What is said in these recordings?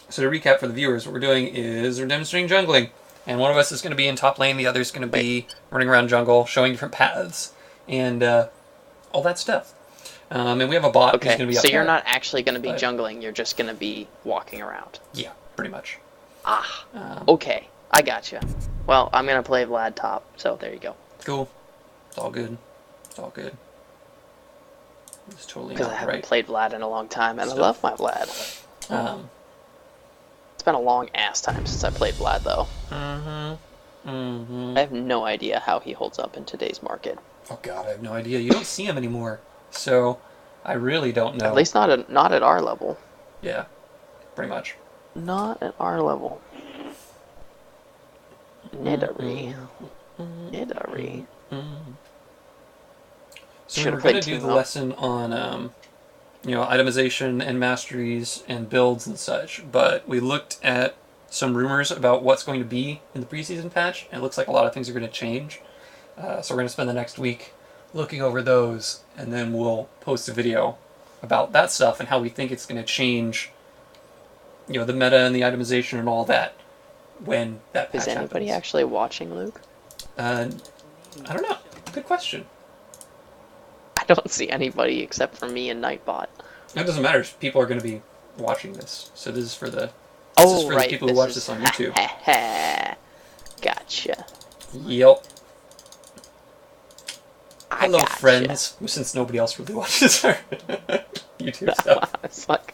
So to recap for the viewers, what we're doing is we're demonstrating jungling. And one of us is going to be in top lane, the other is going to be running around jungle, showing different paths, and all that stuff. And we have a bot who's going to be so up you're top. not actually going to be jungling, you're just going to be walking around. Yeah, pretty much. Okay. I gotcha. Well, I'm going to play Vlad top, so there you go. Cool. It's all good. It's all good. It's totally Because not I haven't right. played Vlad in a long time, and I love my Vlad. It's been a long ass time since I played Vlad, though. I have no idea how he holds up in today's market. Oh god, I have no idea. You don't see him anymore, so I really don't know. At least not at our level. Yeah, pretty much. Not at our level. Nidary. So we were going to do the lesson on, itemization and masteries and builds and such, but we looked at some rumors about what's going to be in the preseason patch, and it looks like a lot of things are going to change. So we're going to spend the next week looking over those, and then we'll post a video about that stuff and how we think it's going to change, the meta and the itemization and all that when that patch happens. Is anybody actually watching, Luke? I don't know. Good question. I don't see anybody except for me and Nightbot. It doesn't matter. People are going to be watching this, so this is for the right. people who watch this on YouTube. Gotcha. Yep. Hello, friends. Since nobody else really watches our YouTube stuff. It's like...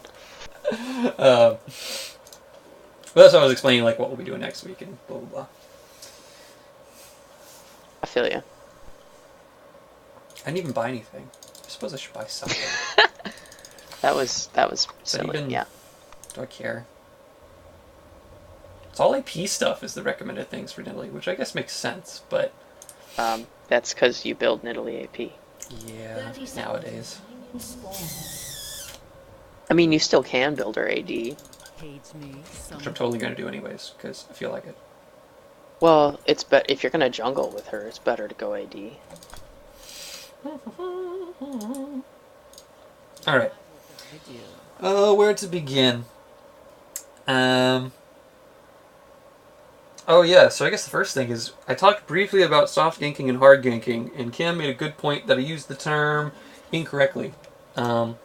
But that's what I was explaining, like what we'll be doing next week and blah blah blah. I feel you. I didn't even buy anything. I suppose I should buy something. that was silly. Yeah. Do I care? It's all AP stuff is the recommended things for Nidalee, which I guess makes sense, but that's because you build Nidalee AP. Yeah, nowadays. I mean, you still can build her AD. Which I'm totally going to do anyways, because I feel like it. Well, if you're going to jungle with her, it's better to go AD. Alright. Where to begin? Oh yeah, so I guess the first thing is, I talked briefly about soft ganking and hard ganking, and Cam made a good point that I used the term incorrectly. So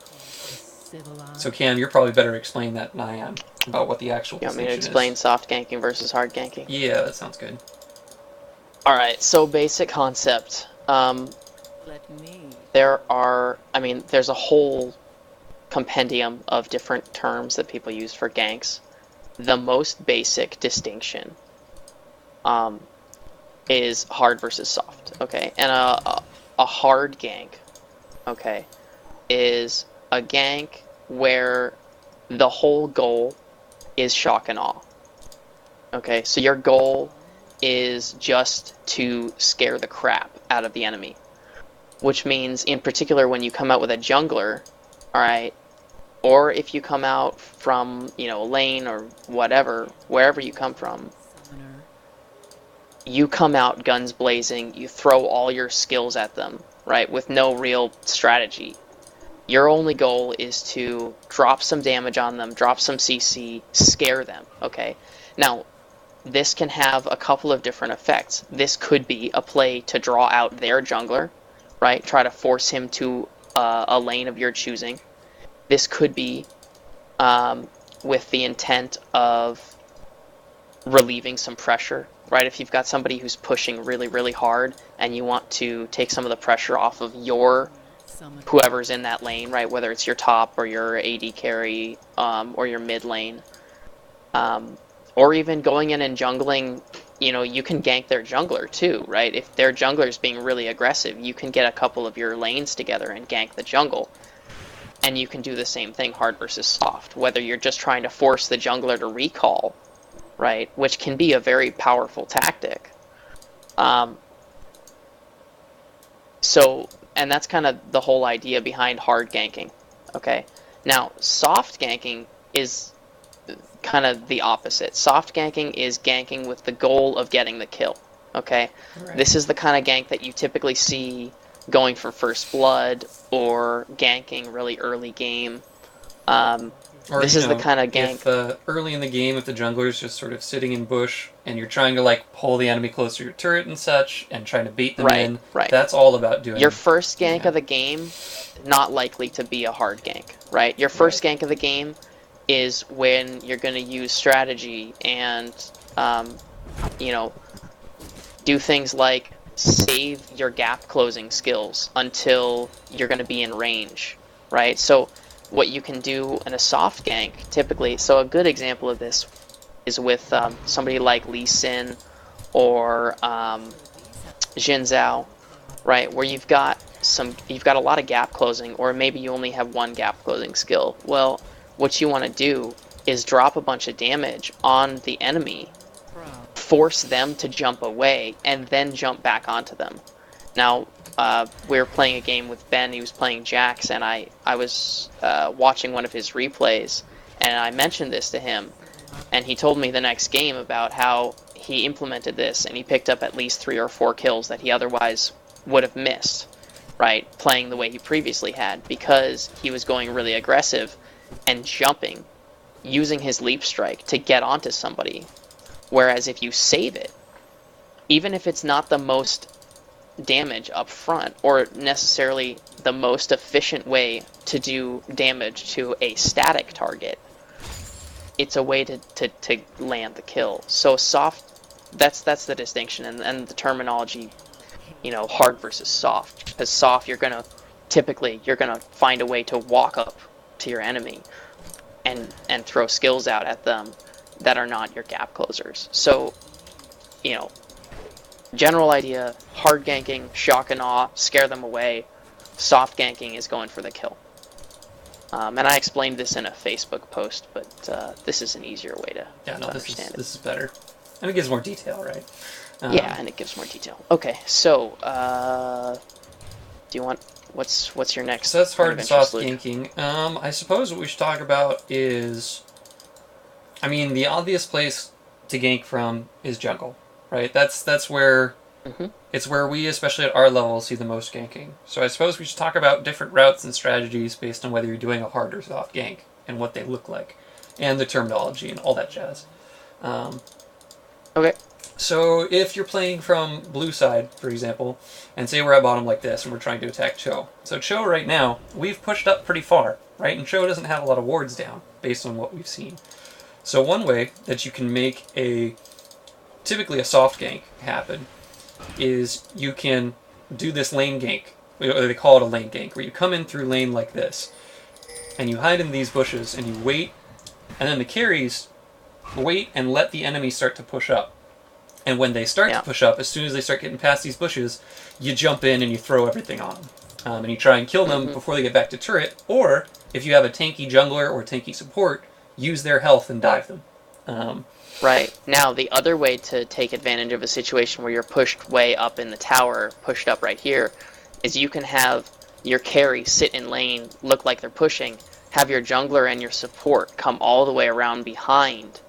Cam, you're probably better explain that than I am, about what the actual distinction is. You want me to explain soft ganking versus hard ganking? Yeah, that sounds good. Alright, so basic concept. There's a whole compendium of different terms that people use for ganks. The most basic distinction is hard versus soft, okay? And a hard gank, okay, is a gank where the whole goal is shock and awe. Okay, so your goal is just to scare the crap out of the enemy. Which means, in particular, when you come out with a jungler, alright, or if you come out from, lane or whatever, wherever you come from, you come out guns blazing, you throw all your skills at them, right, with no real strategy. Your only goal is to drop some damage on them, drop some CC, scare them, okay? Now, this can have a couple of different effects. This could be a play to draw out their jungler, right? Try to force him to a lane of your choosing. This could be with the intent of relieving some pressure, right? If you've got somebody who's pushing really, really hard and you want to take some of the pressure off of whoever's in that lane, right? Whether it's your top or your AD carry or your mid lane. Or even going in and jungling, you can gank their jungler too, right? If their jungler's being really aggressive, you can get a couple of your lanes together and gank the jungle. And you can do the same thing, hard versus soft, whether you're just trying to force the jungler to recall, right? Which can be a very powerful tactic. And that's kind of the whole idea behind hard ganking, okay? Now, soft ganking is kind of the opposite. Soft ganking is ganking with the goal of getting the kill, okay? Right. This is the kind of gank that you typically see going for first blood or ganking really early game. Or, This is the kind of gank. if early in the game, if the jungler is just sort of sitting in bush and you're trying to like pull the enemy closer to your turret and such and trying to bait them in, Right. that's all about doing. Your first gank yeah. of the game, not likely to be a hard gank, right? Your first gank of the game is when you're going to use strategy and, you know, do things like save your gap closing skills until you're going to be in range, right? So what you can do in a soft gank, typically, so a good example of this is with somebody like Lee Sin or Jin Zhao, right? Where you've got a lot of gap closing, or maybe you only have one gap closing skill. Well, what you want to do is drop a bunch of damage on the enemy, force them to jump away, and then jump back onto them. Now, we were playing a game with Ben, he was playing Jax, and I was watching one of his replays, and I mentioned this to him, and he told me the next game about how he implemented this, and he picked up at least 3 or 4 kills that he otherwise would have missed, right, playing the way he previously had, because he was going really aggressive and jumping, using his leap strike to get onto somebody. Whereas if you save it, even if it's not the most damage up front, or necessarily the most efficient way to do damage to a static target, it's a way to land the kill. So soft, that's the distinction, and the terminology, you know, hard versus soft. Because soft, you're gonna find a way to walk up to your enemy and throw skills out at them that are not your gap closers. So, you know, general idea, hard ganking, shock and awe, scare them away. Soft ganking is going for the kill. And I explained this in a Facebook post, but this is an easier way to understand it. This is better. And it gives more detail, right? Yeah, and it gives more detail. Okay, so, do you want... What's your next? So that's hard and soft ganking. I suppose what we should talk about is... I mean, the obvious place to gank from is jungle, right? That's where... It's where we, especially at our level, see the most ganking. So I suppose we should talk about different routes and strategies based on whether you're doing a hard or soft gank, and what they look like, and the terminology and all that jazz. Okay. So if you're playing from blue side, for example, and say we're at bottom like this, and we're trying to attack Cho. So Cho right now, we've pushed up pretty far, right? And Cho doesn't have a lot of wards down, based on what we've seen. So one way that you can make typically a soft gank happen is you can do this lane gank, or they call it a lane gank, where you come in through lane like this, and you hide in these bushes, and you wait, and then the carries wait and let the enemy start to push up. And when they start to push up, as soon as they start getting past these bushes, you jump in and you throw everything on them. And you try and kill them before they get back to turret, or if you have a tanky jungler or tanky support, use their health and dive them. Right. Now, the other way to take advantage of a situation where you're pushed way up in the tower, pushed up right here, is you can have your carry sit in lane, look like they're pushing, have your jungler and your support come all the way around behind,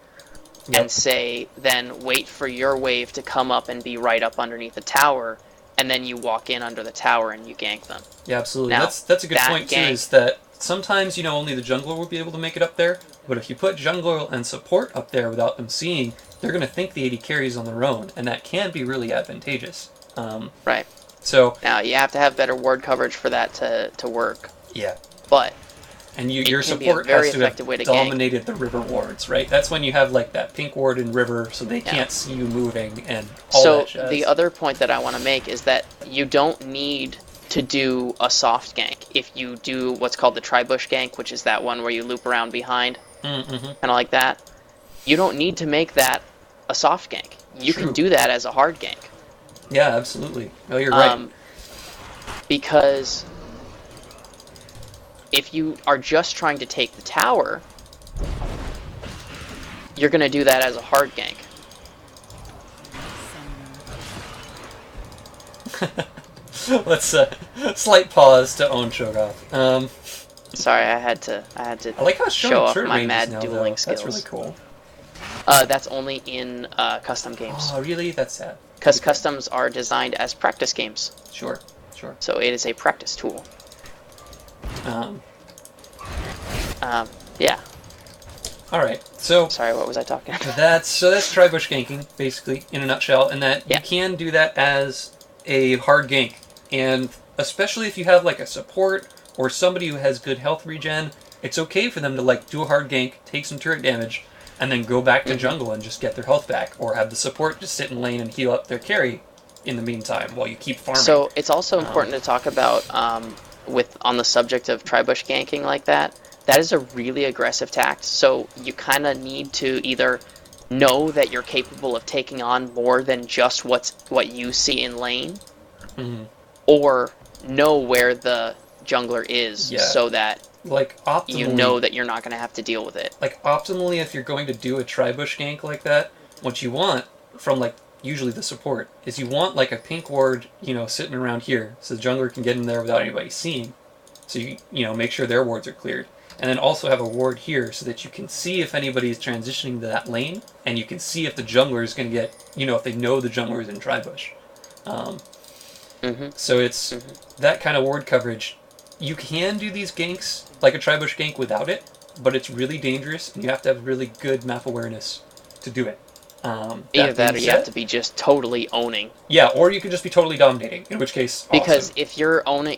and say, then wait for your wave to come up and be right up underneath the tower, and then you walk in under the tower and you gank them. Yeah, absolutely. Now, that's a good point, too, is that sometimes, only the jungler will be able to make it up there, but if you put jungler and support up there without them seeing, they're going to think the AD carries on their own, and that can be really advantageous. Right. So now, you have to have better ward coverage for that to work. Yeah. But... And your support has to have dominated the river wards, right? That's when you have like that pink ward in river, so they can't see you moving and all that jazz. So the other point that I want to make is that you don't need to do a soft gank if you do what's called the tri-bush gank, which is that one where you loop around behind, kind of like that. You don't need to make that a soft gank. You can do that as a hard gank. Yeah, absolutely. No, you're right. Because if you are just trying to take the tower, you're going to do that as a hard gank. Let's slight pause to own Cho'Gath. Sorry, I had to I like how show off my mad now, dueling though. skills. That's really cool. That's only in custom games. Oh, really? That's sad. Because customs are designed as practice games. Sure. So it is a practice tool. Yeah. All right. So Sorry, what was I talking about? that's tri-bush ganking basically in a nutshell, and that you Yeah. can do that as a hard gank, and especially if you have like a support or somebody who has good health regen, it's okay for them to like do a hard gank, take some turret damage, and then go back to jungle and just get their health back, or have the support just sit in lane and heal up their carry in the meantime while you keep farming. So it's also important to talk about with on the subject of tri-bush ganking like that. That is a really aggressive tact. So you kind of need to either know that you're capable of taking on more than just what you see in lane, or know where the jungler is, Yeah. so that Like optimally, you know that you're not going to have to deal with it. like optimally, if you're going to do a tri-bush gank like that, what you want from like usually the support is you want like a pink ward, sitting around here, so the jungler can get in there without anybody seeing. So you make sure their wards are cleared, and then also have a ward here so that you can see if anybody's transitioning to that lane, and you can see if the jungler is going to get, if they know the jungler is in tri-bush. So it's that kind of ward coverage. You can do these ganks like a tri-bush gank without it, but it's really dangerous, and you have to have really good map awareness to do it. Either that, or you have to be just totally owning. Yeah, or you can just be totally dominating, in which case, because awesome.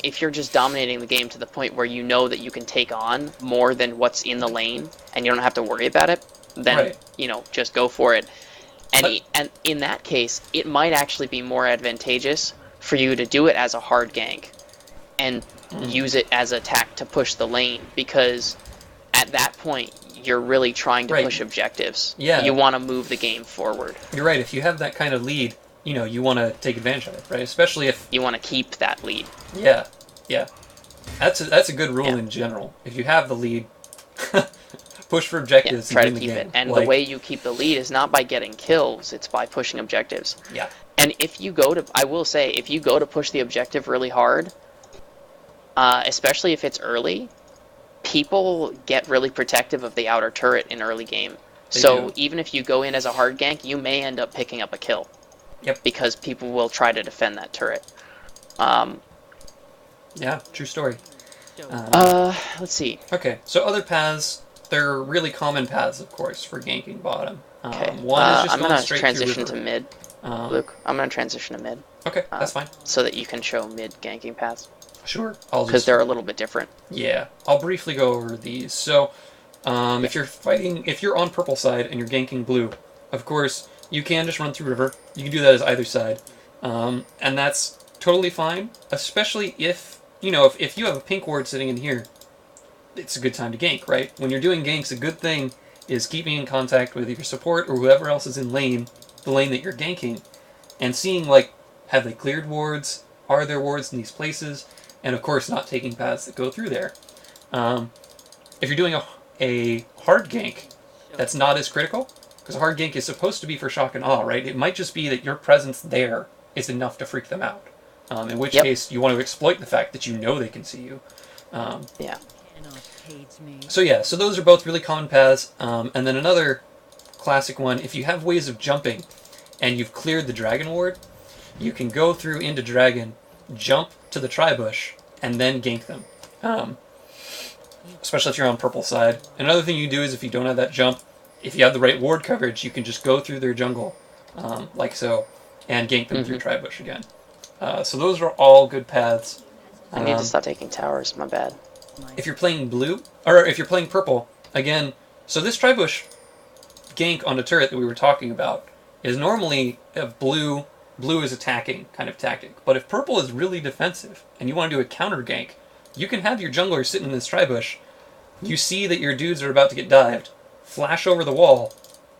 if you're just dominating the game to the point where you know that you can take on more than what's in the lane, and you don't have to worry about it, then Right. Just go for it. And But- and in that case, it might actually be more advantageous for you to do it as a hard gank, and use it as a tack to push the lane, because at that point you're really trying to Right. push objectives. Yeah. You want to move the game forward. You're right. If you have that kind of lead, you want to take advantage of it, right? Especially if You want to keep that lead. yeah. That's a good rule Yeah. in general. If you have the lead, push for objectives. Try to and win keep the game. it. And Like, the way you keep the lead is not by getting kills, it's by pushing objectives. Yeah. And if you go to, I will say, if you go to push the objective really hard, especially if it's early, people get really protective of the outer turret in early game. They So do. even if you go in as a hard gank, you may end up picking up a kill. Yep. Because people will try to defend that turret. Yeah. True story. Let's see. Okay. So other paths, they're really common paths, of course, for ganking bottom. Okay. One is just I'm going gonna straight transition through to river. mid, Luke. I'm gonna transition to mid, Okay, that's fine. so that you can show mid ganking paths, Sure. I'll because just they're a little bit different. Yeah, I'll briefly go over these. So, if you're on purple side and you're ganking blue, of course, you can just run through river. You can do that as either side. And that's totally fine, especially if you have a pink ward sitting in here, it's a good time to gank, right? When you're doing ganks, a good thing is keeping in contact with your support or whoever else is in lane, the lane that you're ganking, and seeing, like, have they cleared wards? Are there wards in these places? And of course, not taking paths that go through there. If you're doing a hard gank, that's not as critical, because a hard gank is supposed to be for shock and awe, right? It might just be that your presence there is enough to freak them out. In which case, you want to exploit the fact that you know they can see you. Yeah. So those are both really common paths. And then another classic one, if you have ways of jumping and you've cleared the dragon ward, you can go through into dragon, jump to the tri-bush, and then gank them. Especially if you're on purple side. Another thing you do is if you don't have that jump, if you have the right ward coverage, you can just go through their jungle, like so, and gank them through tri-bush again. So those are all good paths. I need to stop taking towers. My bad. If you're playing blue, or if you're playing purple, again, so this tri-bush gank on a turret that we were talking about is normally a blue is attacking kind of tactic. But if purple is really defensive and you want to do a counter gank, you can have your jungler sitting in this tri-bush, you see that your dudes are about to get dived, flash over the wall,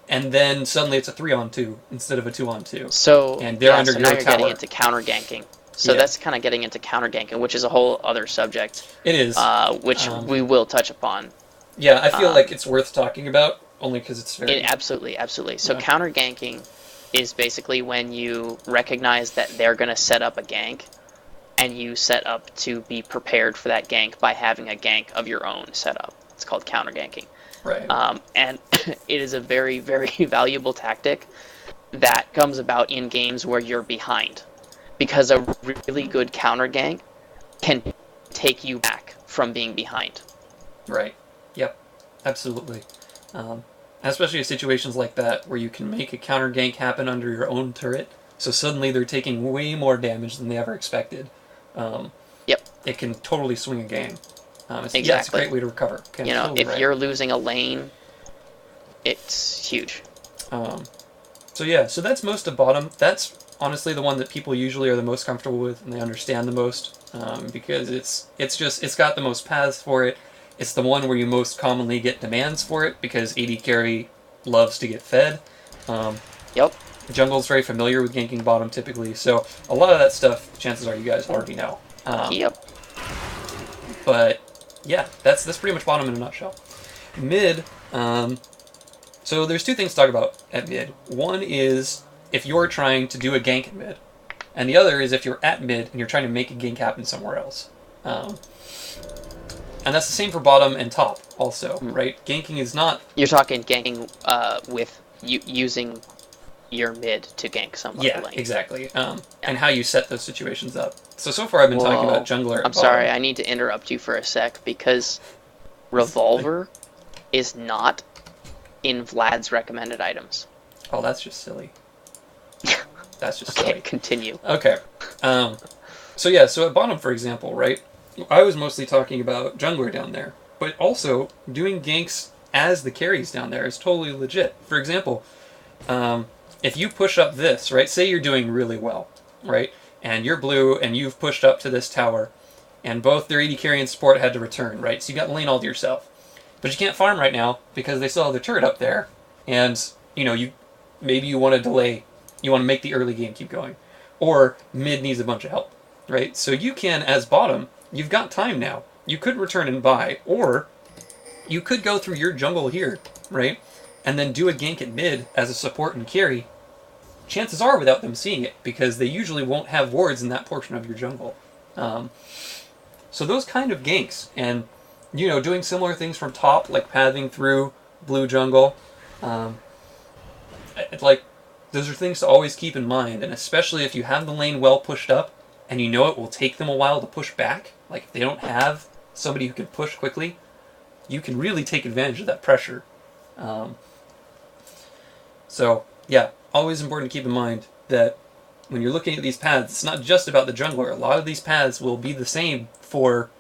and then suddenly it's a 3-on-2 instead of a 2-on-2. So And they're under so your now you're tower. getting into counter ganking. So Yeah. that's kind of getting into counter ganking, which is a whole other subject, It is. which we will touch upon. Yeah, I feel like it's worth talking about, only because it's very... Absolutely. So Yeah. counter ganking is basically when you recognize that they're going to set up a gank, and you set up to be prepared for that gank by having a gank of your own set up. It's called counter ganking. Right. And it is a very, very valuable tactic that comes about in games where you're behind, because a really good counter gank can take you back from being behind. Right. Yep. Absolutely. Especially in situations like that where you can make a counter gank happen under your own turret, so suddenly they're taking way more damage than they ever expected. Um, Yep. it can totally swing a game. Yeah, it's a Exactly. great way to recover. Okay, You know, totally if right. you're losing a lane, it's huge. Um, so yeah, so that's most of bottom. That's honestly the one that people usually are the most comfortable with and they understand the most, because it's got the most paths for it. It's the one where you most commonly get demands for it because AD carry loves to get fed. Um, Yep. Jungle's very familiar with ganking bottom typically, so a lot of that stuff, chances are you guys already know. Yep. But yeah, that's pretty much bottom in a nutshell. Mid, so there's two things to talk about at mid. One is if you're trying to do a gank at mid, and the other is if you're at mid and you're trying to make a gank happen somewhere else. And that's the same for bottom and top also, right? Ganking is not... You're talking ganking with using your mid to gank somebody. Yeah, lane. Exactly. And how you set those situations up. So far I've been talking about jungler and I'm sorry, I need to interrupt you for a sec because Revolver is not in Vlad's recommended items. Oh, that's just silly. That's just Okay, silly. continue. Okay. So at bottom, for example, right? I was mostly talking about jungler down there, but also doing ganks as the carries down there is totally legit. For example, if you push up this, right? Say you're doing really well, right? And you're blue and you've pushed up to this tower, and both their AD carry and support had to return, right? So you got the lane all to yourself. But you can't farm right now because they still have the turret up there, and maybe you want to delay, you want to make the early game keep going, or mid needs a bunch of help, right? So you can, as bottom, you've got time now. You could return and buy, or you could go through your jungle here, right, and then do a gank at mid as a support and carry. Chances are without them seeing it, because they usually won't have wards in that portion of your jungle. So those kind of ganks, and doing similar things from top, like pathing through blue jungle, those are things to always keep in mind, and especially if you have the lane well pushed up, and it will take them a while to push back, like if they don't have somebody who can push quickly, you can really take advantage of that pressure. So, yeah, always important to keep in mind that when you're looking at these paths, it's not just about the jungler. A lot of these paths will be the same for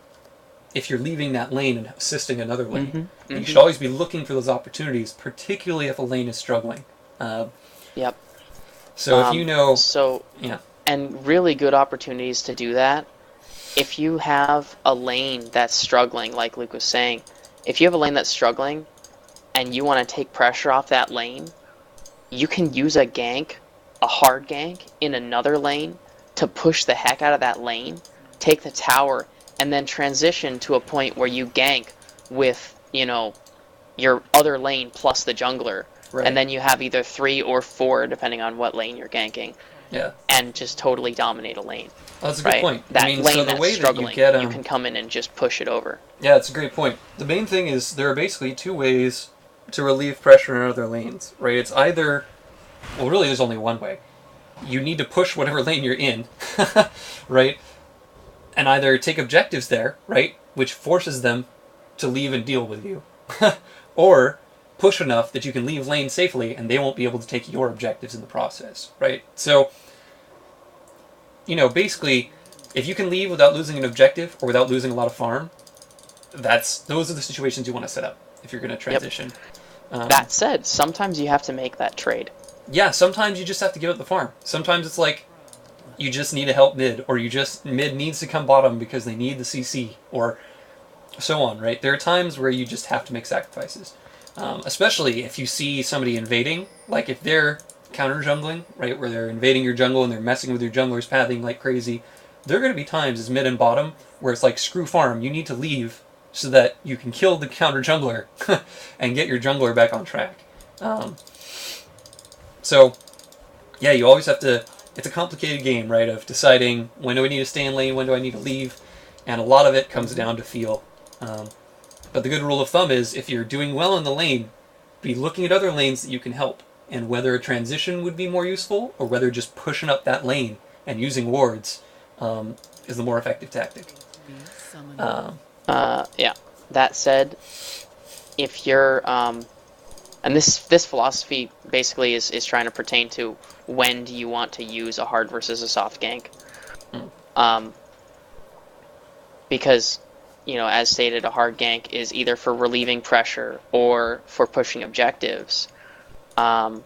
if you're leaving that lane and assisting another lane. Mm-hmm. You should always be looking for those opportunities, particularly if a lane is struggling. Yep. So if you know... yeah. And really good opportunities to do that. If you have a lane that's struggling, like Luke was saying, if you have a lane that's struggling and you want to take pressure off that lane, you can use a gank, a hard gank, in another lane to push the heck out of that lane, take the tower, and then transition to a point where you gank with, your other lane plus the jungler. Right. And then you have either 3 or 4, depending on what lane you're ganking. Yeah. And just totally dominate a lane. Well, that's a good point. That lane so the that's way struggling, that you get you can come in and just push it over. Yeah, it's a great point. The main thing is there are basically two ways to relieve pressure in other lanes, right? It's either... Well, really, there's only one way. You need to push whatever lane you're in, right? And either take objectives there, right? Which forces them to leave and deal with you. Or push enough that you can leave lane safely and they won't be able to take your objectives in the process, right? So, basically, if you can leave without losing an objective or without losing a lot of farm, those are the situations you want to set up if you're going to transition. Yep. That said, sometimes you have to make that trade. Yeah, sometimes you just have to give up the farm. Sometimes it's like you just need to help mid, or mid needs to come bottom because they need the CC, or so on, right? There are times where you just have to make sacrifices. Especially if you see somebody invading, like if they're counter jungling, right, where they're invading your jungle and they're messing with your jungler's pathing like crazy, there are going to be times as mid and bottom where it's like, screw farm, you need to leave so that you can kill the counter jungler and get your jungler back on track. So, yeah, you always have to... It's a complicated game, right, of deciding when do I need to stay in lane, when do I need to leave, and a lot of it comes down to feel. But the good rule of thumb is, if you're doing well in the lane, be looking at other lanes that you can help, and whether a transition would be more useful, or whether just pushing up that lane and using wards is the more effective tactic. Yeah. That said, if you're And this philosophy basically is trying to pertain to when do you want to use a hard versus a soft gank. Um, because, as stated, a hard gank is either for relieving pressure or for pushing objectives. And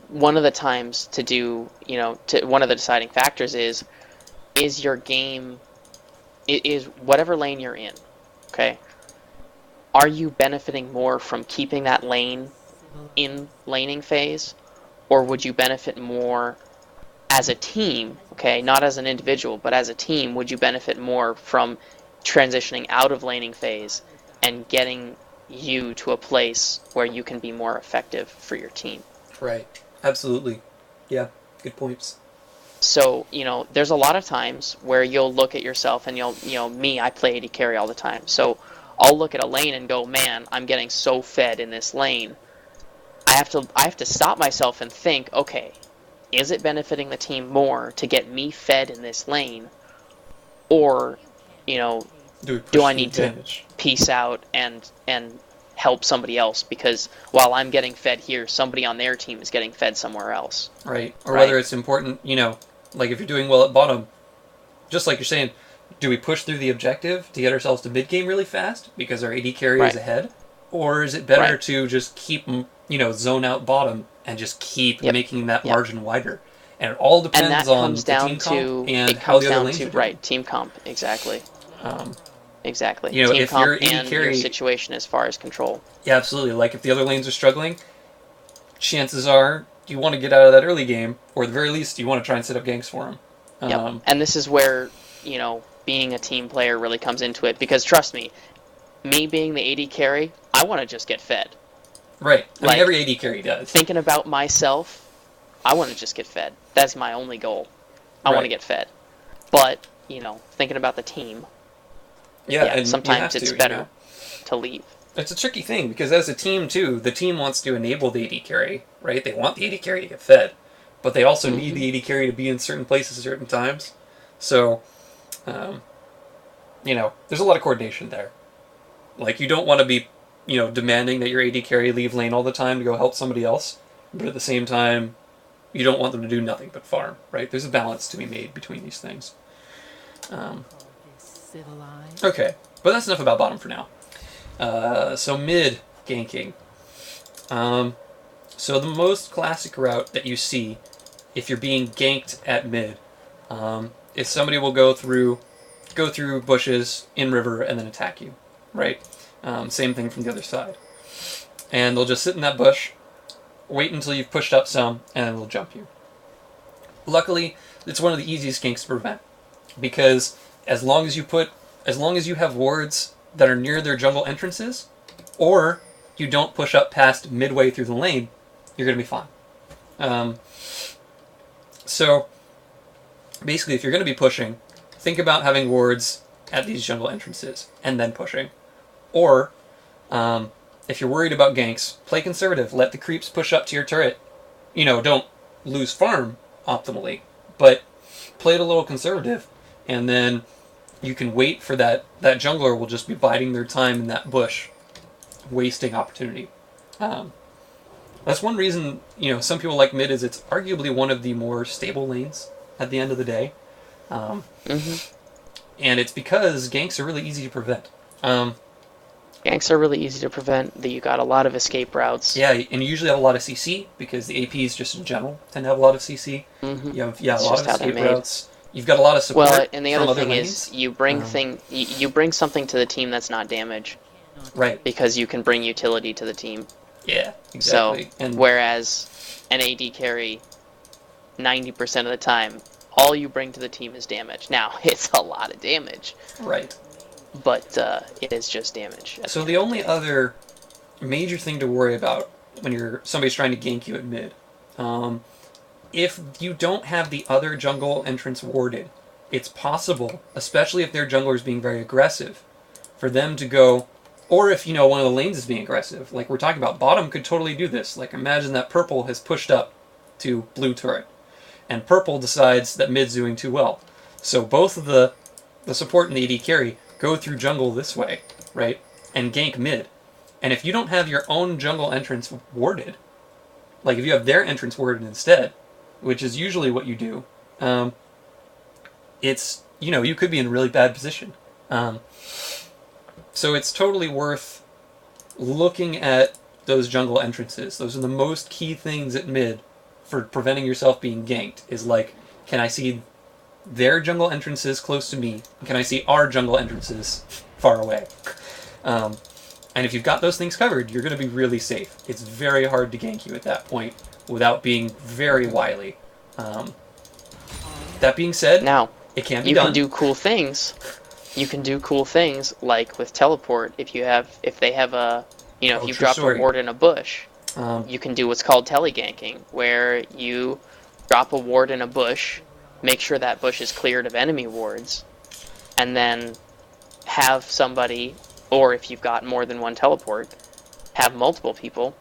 one of the times to do, one of the deciding factors is your game, is whatever lane you're in, okay? Are you benefiting more from keeping that lane in laning phase, or would you benefit more as a team, okay, not as an individual, but as a team, would you benefit more from transitioning out of laning phase and getting you to a place where you can be more effective for your team? Right. Absolutely. Yeah. Good points. So, there's a lot of times where you'll look at yourself and me, I play AD carry all the time. So I'll look at a lane and go, man, I'm getting so fed in this lane. I have to stop myself and think, okay, is it benefiting the team more to get me fed in this lane, or, do I need to peace out and help somebody else, because while I'm getting fed here, somebody on their team is getting fed somewhere else. Right. Or whether it's important, like if you're doing well at bottom, just like you're saying, do we push through the objective to get ourselves to mid game really fast because our AD carry is ahead? Or is it better to just keep, zone out bottom and just keep making that margin wider? And it all depends on the team comp and how the other lanes are doing. Right, team comp, exactly. Exactly. Team if comp your AD and carry, your situation as far as control. Yeah, absolutely. Like if the other lanes are struggling, chances are you want to get out of that early game, or at the very least you want to try and set up ganks for them. And this is where, being a team player really comes into it, because trust me being the AD carry, I want to just get fed. Right. I mean, every AD carry does. Thinking about myself, I want to just get fed. That's my only goal. I want to get fed. But, thinking about the team, and sometimes it's better to leave. It's a tricky thing, because as a team, too, the team wants to enable the AD carry, right? They want the AD carry to get fed, but they also need the AD carry to be in certain places at certain times. So, there's a lot of coordination there. Like, you don't want to be, demanding that your AD carry leave lane all the time to go help somebody else, but at the same time, you don't want them to do nothing but farm, right? There's a balance to be made between these things. Okay, but that's enough about bottom for now. So mid ganking. So the most classic route that you see if you're being ganked at mid is somebody will go through bushes in river and then attack you, right? Same thing from the other side. And they'll just sit in that bush, wait until you've pushed up some, and then they'll jump you. Luckily, it's one of the easiest ganks to prevent, because as long as you have wards that are near their jungle entrances, or you don't push up past midway through the lane, you're going to be fine. So, basically, if you're going to be pushing, think about having wards at these jungle entrances, and then pushing. Or, if you're worried about ganks, play conservative. Let the creeps push up to your turret. Don't lose farm optimally, but play it a little conservative, and then you can wait for that jungler will just be biding their time in that bush, wasting opportunity. That's one reason, some people like mid is it's arguably one of the more stable lanes at the end of the day. And it's because ganks are really easy to prevent. Ganks are really easy to prevent. You got a lot of escape routes. Yeah, and you usually have a lot of CC, because the APs just in general tend to have a lot of CC. You have a lot of escape routes. You've got a lot of support. Well, and the other thing lanes. is you bring you bring something to the team that's not damage. Right. Because you can bring utility to the team. Yeah, exactly. So, whereas an AD carry, 90% of the time, all you bring to the team is damage. Now, it's a lot of damage. Right. But it is just damage. So the only other major thing to worry about when somebody's trying to gank you at mid, if you don't have the other jungle entrance warded, it's possible, especially if their jungler is being very aggressive, for them to go, or if one of the lanes is being aggressive, like we're talking about, bottom could totally do this. Like imagine that purple has pushed up to blue turret, and purple decides that mid's doing too well. So both of the support and the AD carry go through jungle this way, right? and gank mid. And if you don't have your own jungle entrance warded, like if you have their entrance warded instead, which is usually what you do, it's, you could be in a really bad position. So it's totally worth looking at those jungle entrances. Those are the most key things at mid for preventing yourself being ganked, is like, can I see their jungle entrances close to me? Can I see our jungle entrances far away? And if you've got those things covered, you're going to be really safe. It's very hard to gank you at that point without being very wily. That being said, Now, it can be you done. can do cool things. You can do cool things like with teleport. If they have a, if you drop a ward in a bush, you can do what's called teleganking, where you drop a ward in a bush, make sure that bush is cleared of enemy wards, and then have somebody, or if you've got more than one teleport, have multiple people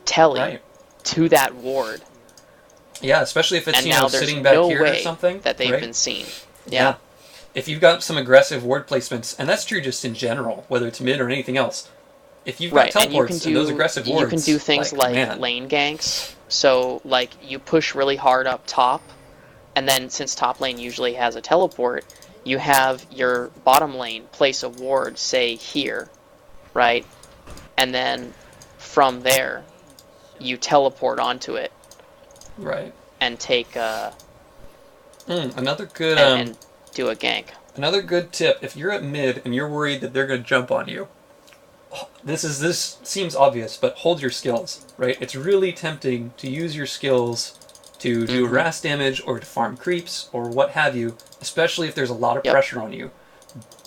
tele to that ward. Yeah, especially if it's, and now sitting back here way or something. That they've been seen. Yeah. If you've got some aggressive ward placements, and that's true just in general, whether it's mid or anything else, if you've got teleports and those aggressive wards, you can do things like lane ganks. So, like, you push really hard up top, and then since top lane usually has a teleport, you have your bottom lane place a ward, say, here, right? And then from there, you teleport onto it. Right. And take another good and do a gank. Another good tip: if you're at mid and you're worried that they're going to jump on you, this seems obvious, but hold your skills. Right? It's really tempting to use your skills to do harass damage or to farm creeps or what have you, especially if there's a lot of pressure on you.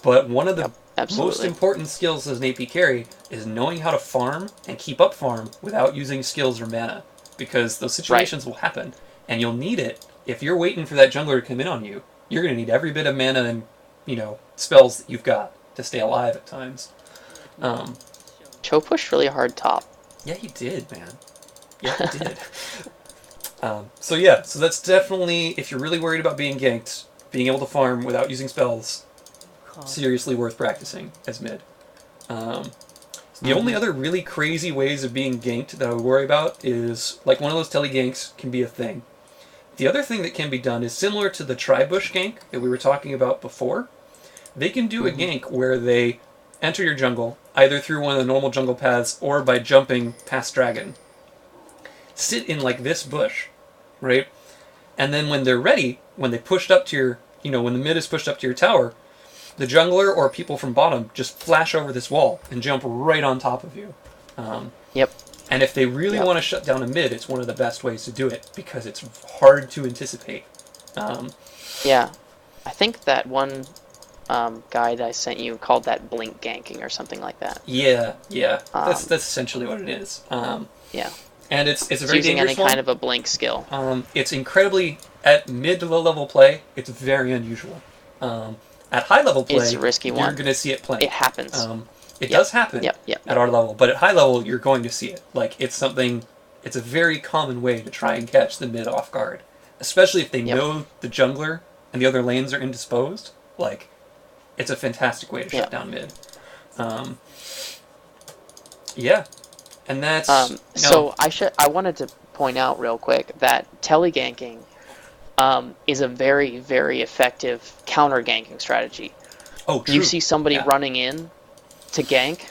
But one of the most important skills as an AP carry is knowing how to farm and keep up farm without using skills or mana, because those situations will happen, and you'll need it. If you're waiting for that jungler to come in on you, you're going to need every bit of mana and, spells that you've got to stay alive at times. Cho pushed really hard top. Yeah, he did, man. Yeah, he did. So that's definitely, if you're really worried about being ganked, being able to farm without using spells, seriously worth practicing as mid. The only other really crazy ways of being ganked that I would worry about is, like, one of those teleganks can be a thing. The other thing that can be done is similar to the tri-bush gank that we were talking about before. They can do a gank where they enter your jungle, either through one of the normal jungle paths or by jumping past dragon. Sit in, like, this bush, right? And then when they're ready, when they pushed up to your, when the mid is pushed up to your tower, the jungler or people from bottom just flash over this wall and jump right on top of you. And if they really want to shut down a mid, it's one of the best ways to do it, because it's hard to anticipate. Yeah. I think that one guide I sent you called that blink ganking or something like that. Yeah. That's essentially what it is. Yeah. And it's a very using dangerous any kind of a blink skill. It's incredibly, at mid to low level play, it's very unusual. At high level play, it's a risky you're one. going to see it playing. It happens. It does happen at our level, but at high level, you're going to see it. Like, it's a very common way to try and catch the mid off guard, especially if they know the jungler and the other lanes are indisposed. Like, it's a fantastic way to shut down mid. And that's... So I wanted to point out real quick that teleganking is a very, very effective counter-ganking strategy. Oh, true. You see somebody running in to gank,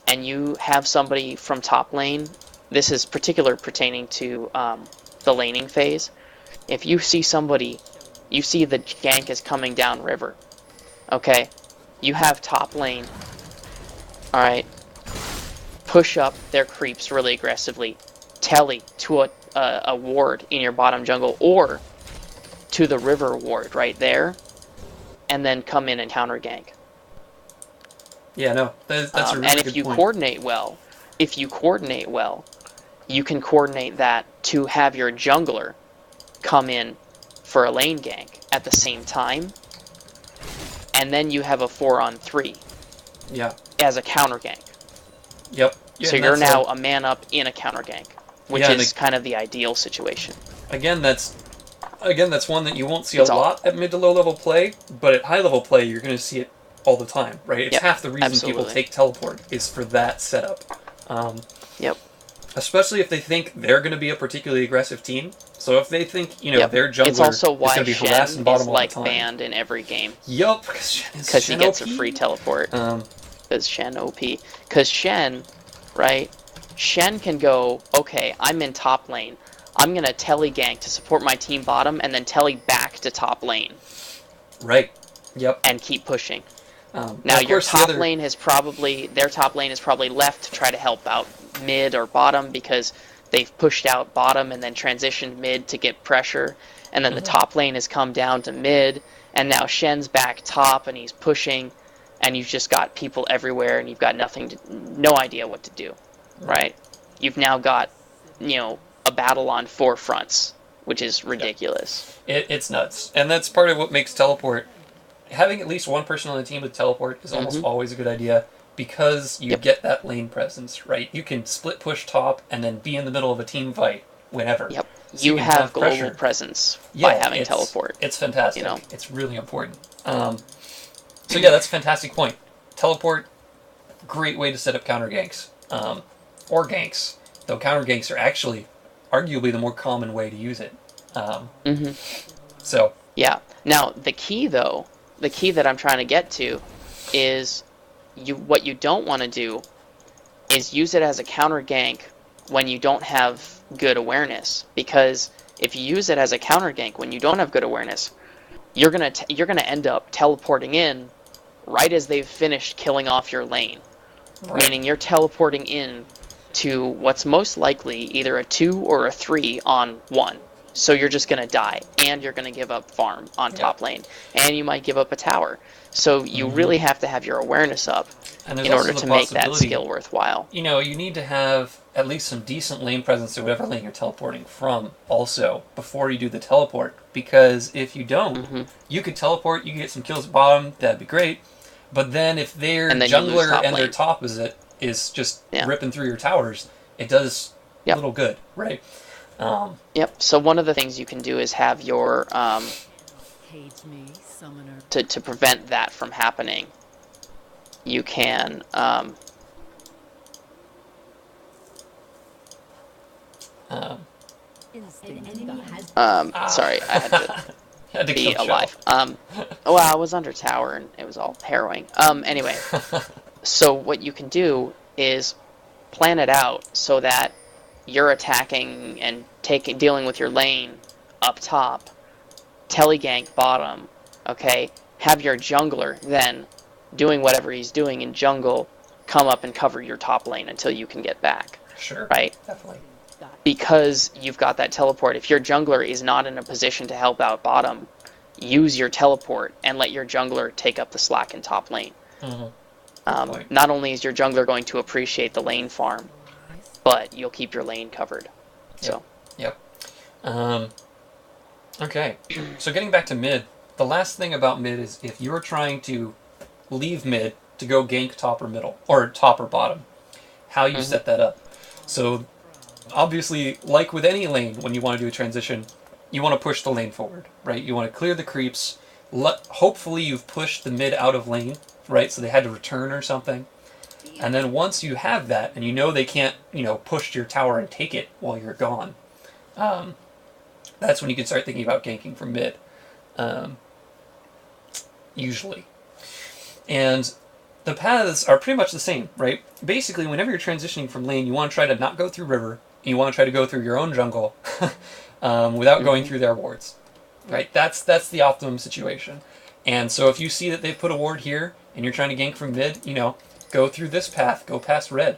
and you have somebody from top lane. This is particular pertaining to the laning phase. If you see somebody, you see the gank is coming down river. Okay? You have top lane. Alright. Push up their creeps really aggressively. Telly to a ward in your bottom jungle, or to the river ward right there, and then come in and counter gank. Yeah, no, that's a really good point. And if you coordinate well, you can coordinate that to have your jungler come in for a lane gank at the same time, and then you have a 4-on-3. Yeah. As a counter gank. Yep. Yeah, so you're now a man up in a counter gank, which is kind of the ideal situation. Again, that's one that you won't see a lot at mid to low level play, but at high level play, you're going to see it all the time, right? It's Yep, half the reason absolutely. people take teleport is for that setup. Yep. Especially if they think they're going to be a particularly aggressive team. So if they think, Yep. their jungler It's also is why going to be harassing Shen bottom is all the like time. banned in every game. Yup, Because he gets a free teleport. Because Shen OP. Because Shen, right? Shen can go, okay, I'm in top lane. I'm going to telly gank to support my team bottom and then telly back to top lane. Right. Yep. And keep pushing. Now your top lane has probably, their top lane is probably left to try to help out mid or bottom because they've pushed out bottom and then transitioned mid to get pressure. And then the top lane has come down to mid, and now Shen's back top and he's pushing, and you've just got people everywhere and you've got no idea what to do, right? You've now got, a battle on 4 fronts, which is ridiculous. It's nuts. And that's part of what makes teleport. Having at least one person on the team with teleport is almost always a good idea because you get that lane presence, right? You can split push top and then be in the middle of a team fight whenever. Yep. So you have global presence by having teleport. It's fantastic. It's really important. So yeah, that's a fantastic point. Teleport, great way to set up counter ganks. Or ganks. Though counter ganks are actually arguably the more common way to use it. So. Yeah. Now, the key that I'm trying to get to is what you don't want to do is use it as a counter gank when you don't have good awareness. Because if you use it as a counter gank when you don't have good awareness, you're gonna end up teleporting in right as they've finished killing off your lane. Right. Meaning you're teleporting in to what's most likely either a 2 or a 3 on 1. So you're just going to die, and you're going to give up farm on top lane, and you might give up a tower. So you really have to have your awareness up in order to make that skill worthwhile. You need to have at least some decent lane presence to whatever lane you're teleporting from also before you do the teleport. Because if you don't, you could teleport, you can get some kills at bottom, that'd be great. But then if their jungler and their top is just ripping through your towers, it does little good, right? Yep. So one of the things you can do is have your to prevent that from happening. You can sorry, I had to be alive. Well, I was under tower and it was all harrowing. Anyway, so what you can do is plan it out so that you're attacking and dealing with your lane up top, telegank bottom, okay? Have your jungler then doing whatever he's doing in jungle come up and cover your top lane until you can get back. Sure. Right? Definitely. Because you've got that teleport. If your jungler is not in a position to help out bottom, use your teleport and let your jungler take up the slack in top lane. Not only is your jungler going to appreciate the lane farm, but you'll keep your lane covered. So. Yep. Okay. So getting back to mid, the last thing about mid is if you're trying to leave mid to go gank top or middle, or top or bottom, how you set that up. So obviously, like with any lane, when you want to do a transition, you want to push the lane forward, right? You want to clear the creeps. Hopefully you've pushed the mid out of lane, right? So they had to return or something. And then once you have that, and you know they can't, push to your tower and take it while you're gone, that's when you can start thinking about ganking from mid. Usually. And the paths are pretty much the same, right? Basically, whenever you're transitioning from lane, you want to try to not go through river, and you want to try to go through your own jungle without going through their wards, right? That's the optimum situation. And so if you see that they've put a ward here, and you're trying to gank from mid, go through this path, go past red.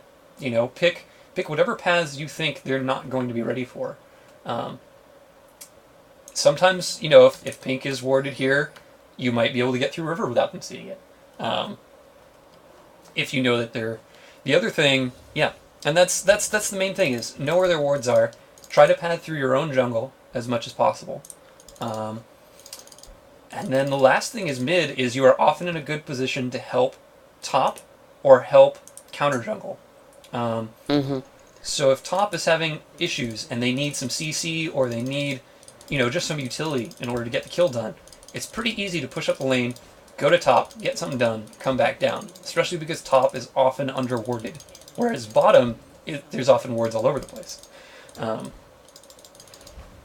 Pick whatever paths you think they're not going to be ready for. Sometimes, if pink is warded here, you might be able to get through river without them seeing it. If you know that they're... The other thing, and that's the main thing, is know where their wards are. Try to pad through your own jungle as much as possible. And then the last thing is mid, is you are often in a good position to help top or help counter jungle. So if top is having issues and they need some CC or they need, just some utility in order to get the kill done, it's pretty easy to push up the lane, go to top, get something done, come back down. Especially because top is often underwarded, whereas bottom, there's often wards all over the place.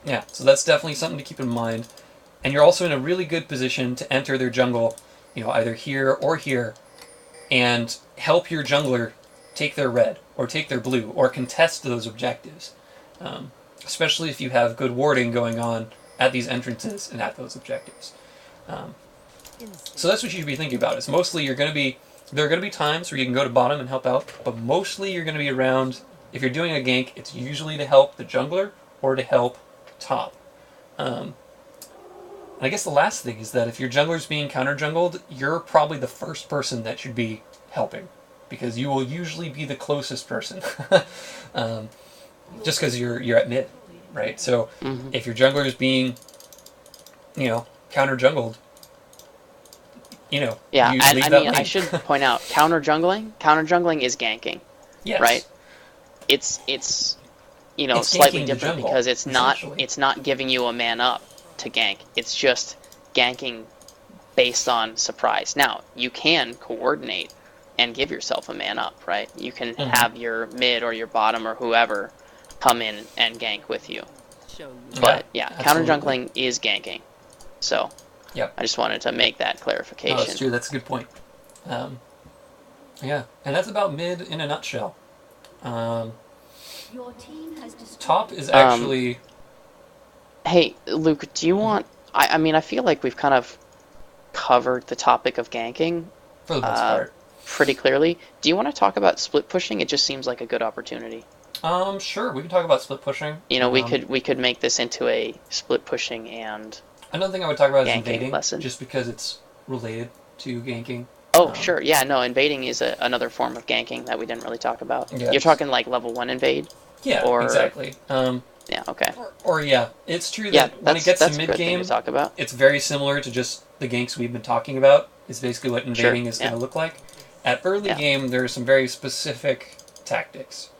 Yeah, so that's definitely something to keep in mind. And you're also in a really good position to enter their jungle, either here or here, and help your jungler take their red, or take their blue, or contest those objectives. Especially if you have good warding going on at these entrances and at those objectives. So that's what you should be thinking about. Is mostly there are going to be times where you can go to bottom and help out, but mostly you're going to be around. If you're doing a gank, it's usually to help the jungler or to help top. And I guess the last thing is that if your jungler's being counter jungled, you're probably the first person that should be helping, because you will usually be the closest person. Just because you're at mid, right? So if your jungler is being, counter jungled, Yeah, you and leave I that mean, lane. I should point out, counter jungling is ganking, Yes. right? It's It's slightly ganking the different jungle, because it's essentially. not giving you a man up to gank. It's just ganking based on surprise. Now, you can coordinate and give yourself a man up, right? You can have your mid or your bottom or whoever come in and gank with you. But yeah, counter jungling is ganking. So Yep. I just wanted to make that clarification. No, that's true. That's a good point. Yeah, and that's about mid in a nutshell. Your team has destroyed. Top is actually... Hey, Luke, do you want... I mean, I feel like we've kind of covered the topic of ganking for the most part. pretty clearly. Do you want to talk about split pushing? It just seems like a good opportunity. Sure, we can talk about split pushing. We could make this into a split pushing and Another thing I would talk about is ganking invading, lesson. just because it's related to ganking. Oh, sure. Yeah, no, invading is another form of ganking that we didn't really talk about. Yes. You're talking like level 1 invade? Yeah, or, exactly. Yeah, okay. Or yeah, it's true Yeah, that when it gets to that's a good thing mid-game, to talk about. it's very similar to just the ganks we've been talking about. It's basically what invading is going to look like. At early game, there are some very specific tactics.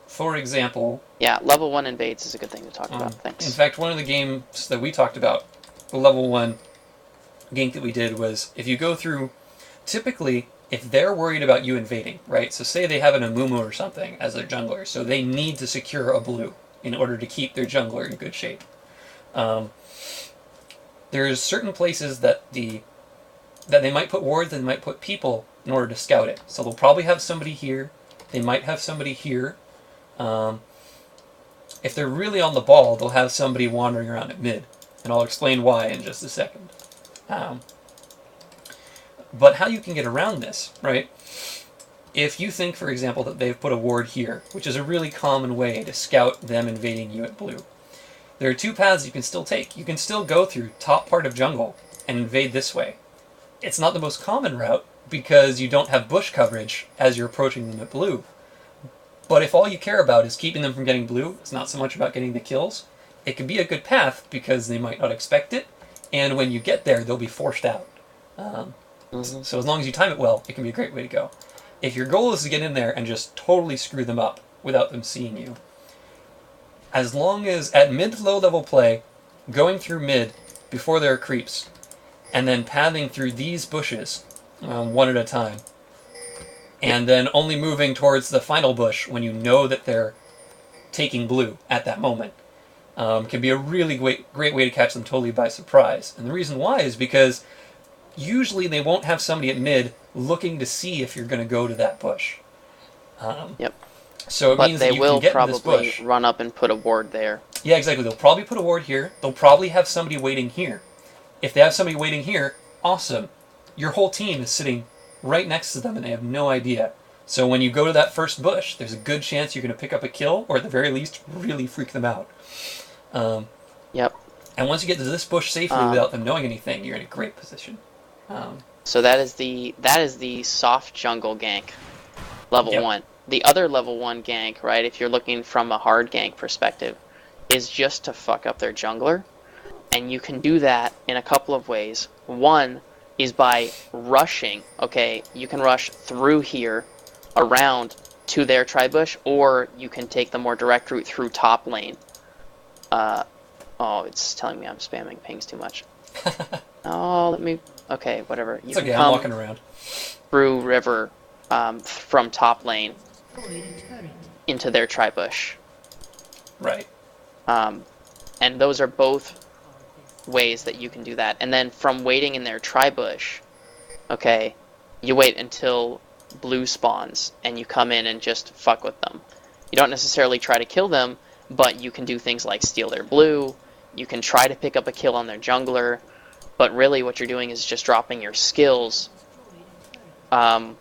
For example... Yeah, level 1 invades is a good thing to talk about. Thanks. In fact, one of the games that we talked about, the level 1 gank that we did, was if you go through... Typically, if they're worried about you invading, right? So say they have an Amumu or something as their jungler, so they need to secure a blue in order to keep their jungler in good shape. There's certain places that they might put wards and they might put people in order to scout it. So they'll probably have somebody here. They might have somebody here. If they're really on the ball, they'll have somebody wandering around at mid. And I'll explain why in just a second. But how you can get around this, right? If you think, for example, that they've put a ward here, which is a really common way to scout them invading you at blue, there are two paths you can still take. You can still go through top part of jungle and invade this way. It's not the most common route because you don't have bush coverage as you're approaching them at blue. But if all you care about is keeping them from getting blue, it's not so much about getting the kills, it can be a good path because they might not expect it, and when you get there, they'll be forced out. So as long as you time it well, it can be a great way to go. If your goal is to get in there and just totally screw them up without them seeing you, as long as at mid to low level play, going through mid before there are creeps, and then pathing through these bushes one at a time, and then only moving towards the final bush when you know that they're taking blue at that moment, can be a really great way to catch them totally by surprise. And the reason why is because usually they won't have somebody at mid looking to see if you're going to go to that bush. Yep. So it means that you can get in this bush. But they will probably run up and put a ward there. Yeah, exactly. They'll probably put a ward here. They'll probably have somebody waiting here. If they have somebody waiting here, awesome. Your whole team is sitting right next to them and they have no idea. So when you go to that first bush, there's a good chance you're going to pick up a kill, or at the very least, really freak them out. Yep. And once you get to this bush safely without them knowing anything, you're in a great position. So that is the soft jungle gank, level 1. The other level 1 gank, right, if you're looking from a hard gank perspective, is just to fuck up their jungler. And you can do that in a couple of ways. One is by rushing, okay? You can rush through here, around to their tri-bush, or you can take the more direct route through top lane. Oh, it's telling me I'm spamming pings too much. Oh, let me. Okay, whatever. You It's can okay, I'm come walking around. through river from top lane into their tri-bush. Right. Um, and those are both ways that you can do that. And then from waiting in their tri-bush, okay, you wait until blue spawns and you come in and just fuck with them. You don't necessarily try to kill them, but you can do things like steal their blue, you can try to pick up a kill on their jungler, but really what you're doing is just dropping your skills um,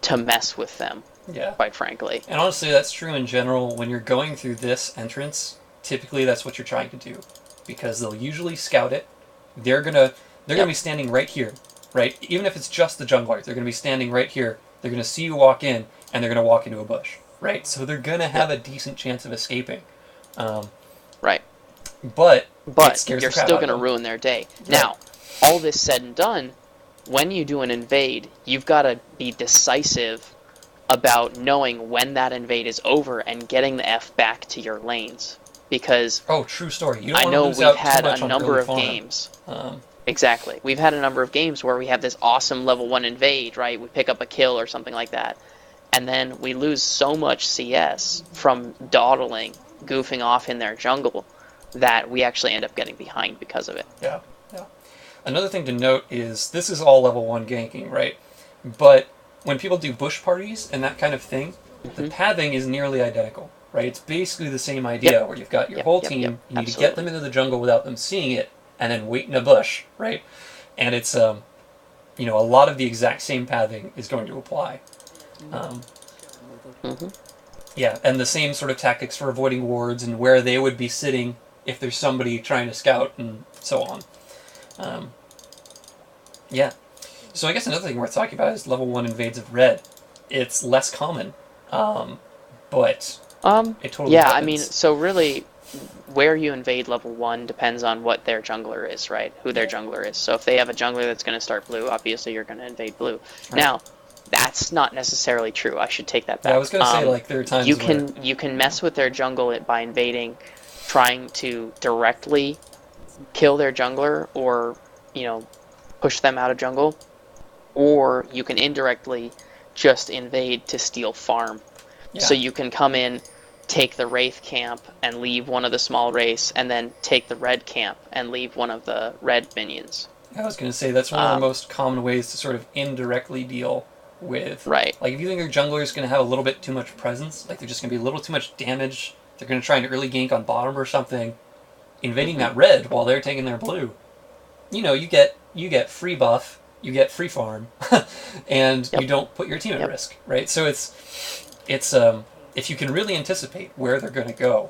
to mess with them, Yeah. quite frankly. And honestly, that's true in general. When you're going through this entrance, typically that's what you're trying to do, because they'll usually scout it. They're gonna be standing right here, right? Even if it's just the jungler, they're gonna be standing right here. They're gonna see you walk in, and they're gonna walk into a bush, right? So they're gonna have a decent chance of escaping. Um, Right. but it But scares you're the crap still out of going to them. ruin their day. Right. Now, all this said and done, when you do an invade, you've got to be decisive about knowing when that invade is over and getting the F back to your lanes. Because Oh, true story. You don't I want to know lose we've out too had a much on number early of farm. games. Um, Exactly. We've had a number of games where we have this awesome level 1 invade, right? We pick up a kill or something like that. And then we lose so much CS from dawdling, goofing off in their jungle, that we actually end up getting behind because of it. yeah, yeah. Another thing to note is this is all level 1 ganking, right? But when people do bush parties and that kind of thing, the pathing is nearly identical, right? It's basically the same idea where you've got your whole team, you need to get them into the jungle without them seeing it, and then wait in a bush, right? And it's, a lot of the exact same pathing is going to apply. Yeah, and the same sort of tactics for avoiding wards and where they would be sitting if there's somebody trying to scout and so on. Yeah. So I guess another thing worth talking about is level 1 invades of red. It's less common, but it totally Yeah, happens. I mean, so really, where you invade level 1 depends on what their jungler is, right? Who their jungler is. So if they have a jungler that's going to start blue, obviously you're going to invade blue. Right. Now, that's not necessarily true. I should take that back. Yeah, I was going to say, like, there are times you can mess with their jungle by invading, trying to directly kill their jungler or, push them out of jungle, or you can indirectly just invade to steal farm. Yeah. So you can come in, take the Wraith camp and leave one of the small Wraiths, and then take the red camp and leave one of the red minions. I was going to say, that's one of the most common ways to sort of indirectly deal with. Right. Like, if you think your jungler is going to have a little bit too much presence, like they're just going to be a little too much damage, they're going to try an early gank on bottom or something, invading that red while they're taking their blue, you get free buff, you get free farm, and you don't put your team at risk, right? So it's if you can really anticipate where they're going to go,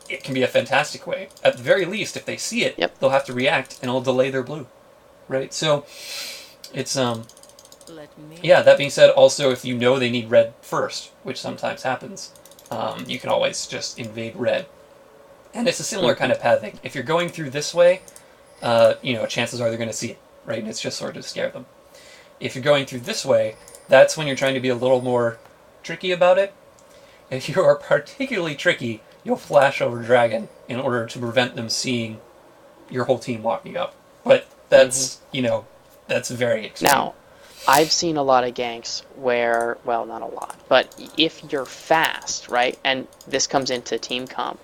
it can be a fantastic way. At the very least, if they see it, they'll have to react, and it'll delay their blue, right? So it's yeah. That being said, also if you know they need red first, which sometimes happens, you can always just invade red, and it's a similar kind of pathing. If you're going through this way, chances are they're going to see it, right? And it's just sort of to scare them. If you're going through this way, that's when you're trying to be a little more tricky about it. If you are particularly tricky, you'll flash over Dragon in order to prevent them seeing your whole team walking up. But that's, that's very extreme. Now, I've seen a lot of ganks where, well, not a lot, but if you're fast, right, and this comes into team comp,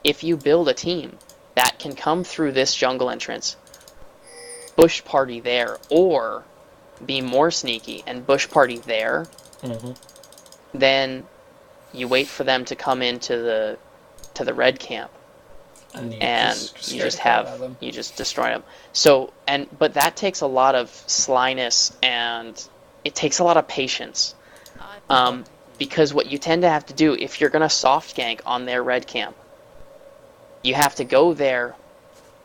if you build a team that can come through this jungle entrance, bush party there, or be more sneaky and bush party there, then you wait for them to come into the red camp, and you just destroy them. So but that takes a lot of slyness and it takes a lot of patience, because what you tend to have to do if you're gonna soft gank on their red camp, you have to go there,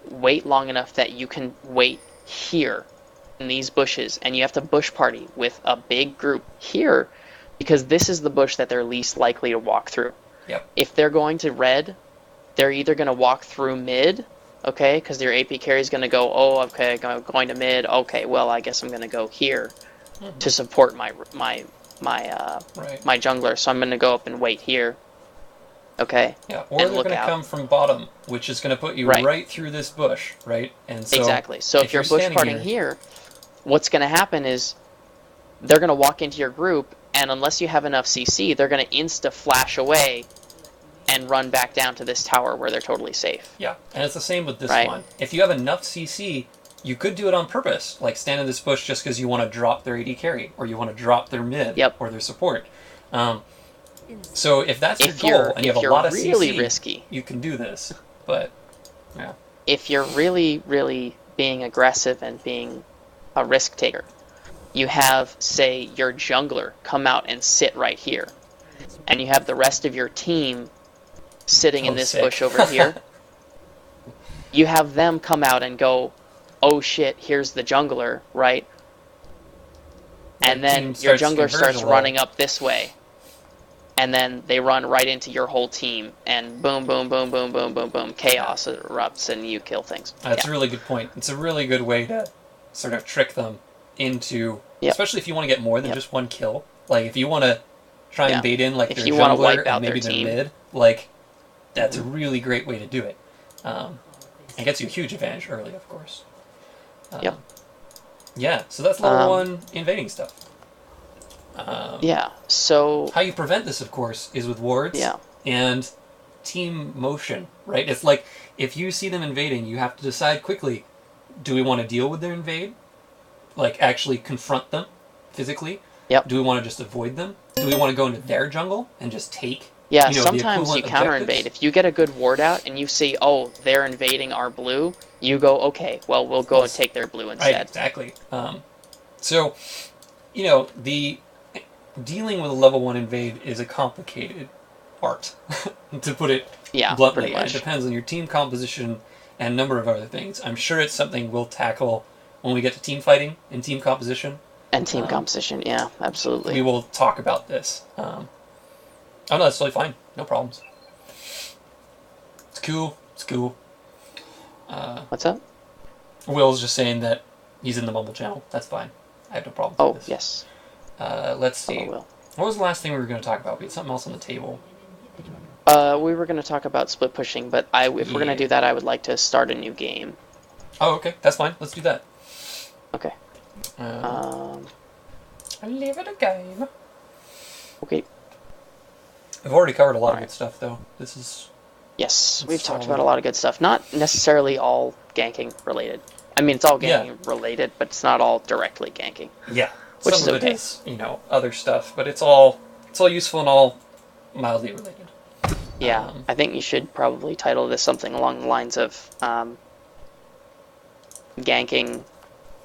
wait long enough that you can wait here in these bushes, and you have to bush party with a big group here, because this is the bush that they're least likely to walk through. Yep. If they're going to red, they're either going to walk through mid, okay, because their AP carry is going to go, oh, okay, I'm going to mid, okay, well, I guess I'm going to go here to support my jungler, so I'm going to go up and wait here. okay, Yeah, or and they're look going to out. come from bottom, which is going to put you Right. right through this bush, right? And so Exactly. So if if you're you're bush standing parting here, what's going to happen is they're going to walk into your group, and unless you have enough CC, they're going to insta flash away and run back down to this tower where they're totally safe. yeah, and it's the same with this Right. one. If you have enough CC, you could do it on purpose, like stand in this bush just because you want to drop their AD carry, or you want to drop their mid, Yep. or their support. So if that's your If goal you're and you have a if lot you're of really CC, risky, you can do this. But yeah, if you're really, really being aggressive and being a risk taker, you have, say, your jungler come out and sit right here, and you have the rest of your team sitting in oh this sick. bush over here. You have them come out and go, oh shit, here's the jungler, right? And Your team then your starts to jungler converge starts a little. running up this way. And then they run right into your whole team, and boom, boom, boom, boom, boom, boom, boom, chaos erupts, and you kill things. That's Yeah. a really good point. It's a really good way to sort of trick them into, Yep. especially if you want to get more than Yep. just one kill. Like if you want to try and Yeah. bait in like If their you wanna jungler wipe and out maybe their their team. mid, like that's a really great way to do it. It gets you a huge advantage early, of course. Yep. Yeah, so that's level 1 invading stuff. Yeah, so... How you prevent this, of course, is with wards Yeah. and team motion, right? It's like if you see them invading, you have to decide quickly, do we want to deal with their invade? Like actually confront them physically? Yep. Do we want to just avoid them? Do we want to go into their jungle and just take Yeah, the sometimes you equivalent counter objectives? invade. If you get a good ward out and you see, oh, they're invading our blue, you go, okay, well, we'll go and take their blue Right, instead. exactly. So, the dealing with a level 1 invade is a complicated art, to put it Yeah, bluntly. pretty And much. it depends on your team composition and a number of other things. I'm sure it's something we'll tackle when we get to team fighting and team composition. And team composition, yeah, absolutely. We will talk about this. Oh no, that's totally fine. No problems. It's cool. It's cool. What's up? Will's just saying that he's in the Mumble channel. That's fine. I have no problem Oh, with this. yes. Let's see. Hello, Will. What was the last thing we were going to talk about? We had something else on the table. We were going to talk about split pushing, but if we're going to do that, I would like to start a new game. Oh, okay. That's fine. Let's do that. Okay. I'll leave it a game. Okay. We've already covered a lot of Alright. good stuff, though. This is... Yes, we've talked solid. about a lot of good stuff. Not necessarily all ganking related. I mean, it's all ganking related, but it's not all directly ganking. Yeah. Which Some is of okay. it is, other stuff, but it's all useful and all mildly related. Yeah, I think you should probably title this something along the lines of ganking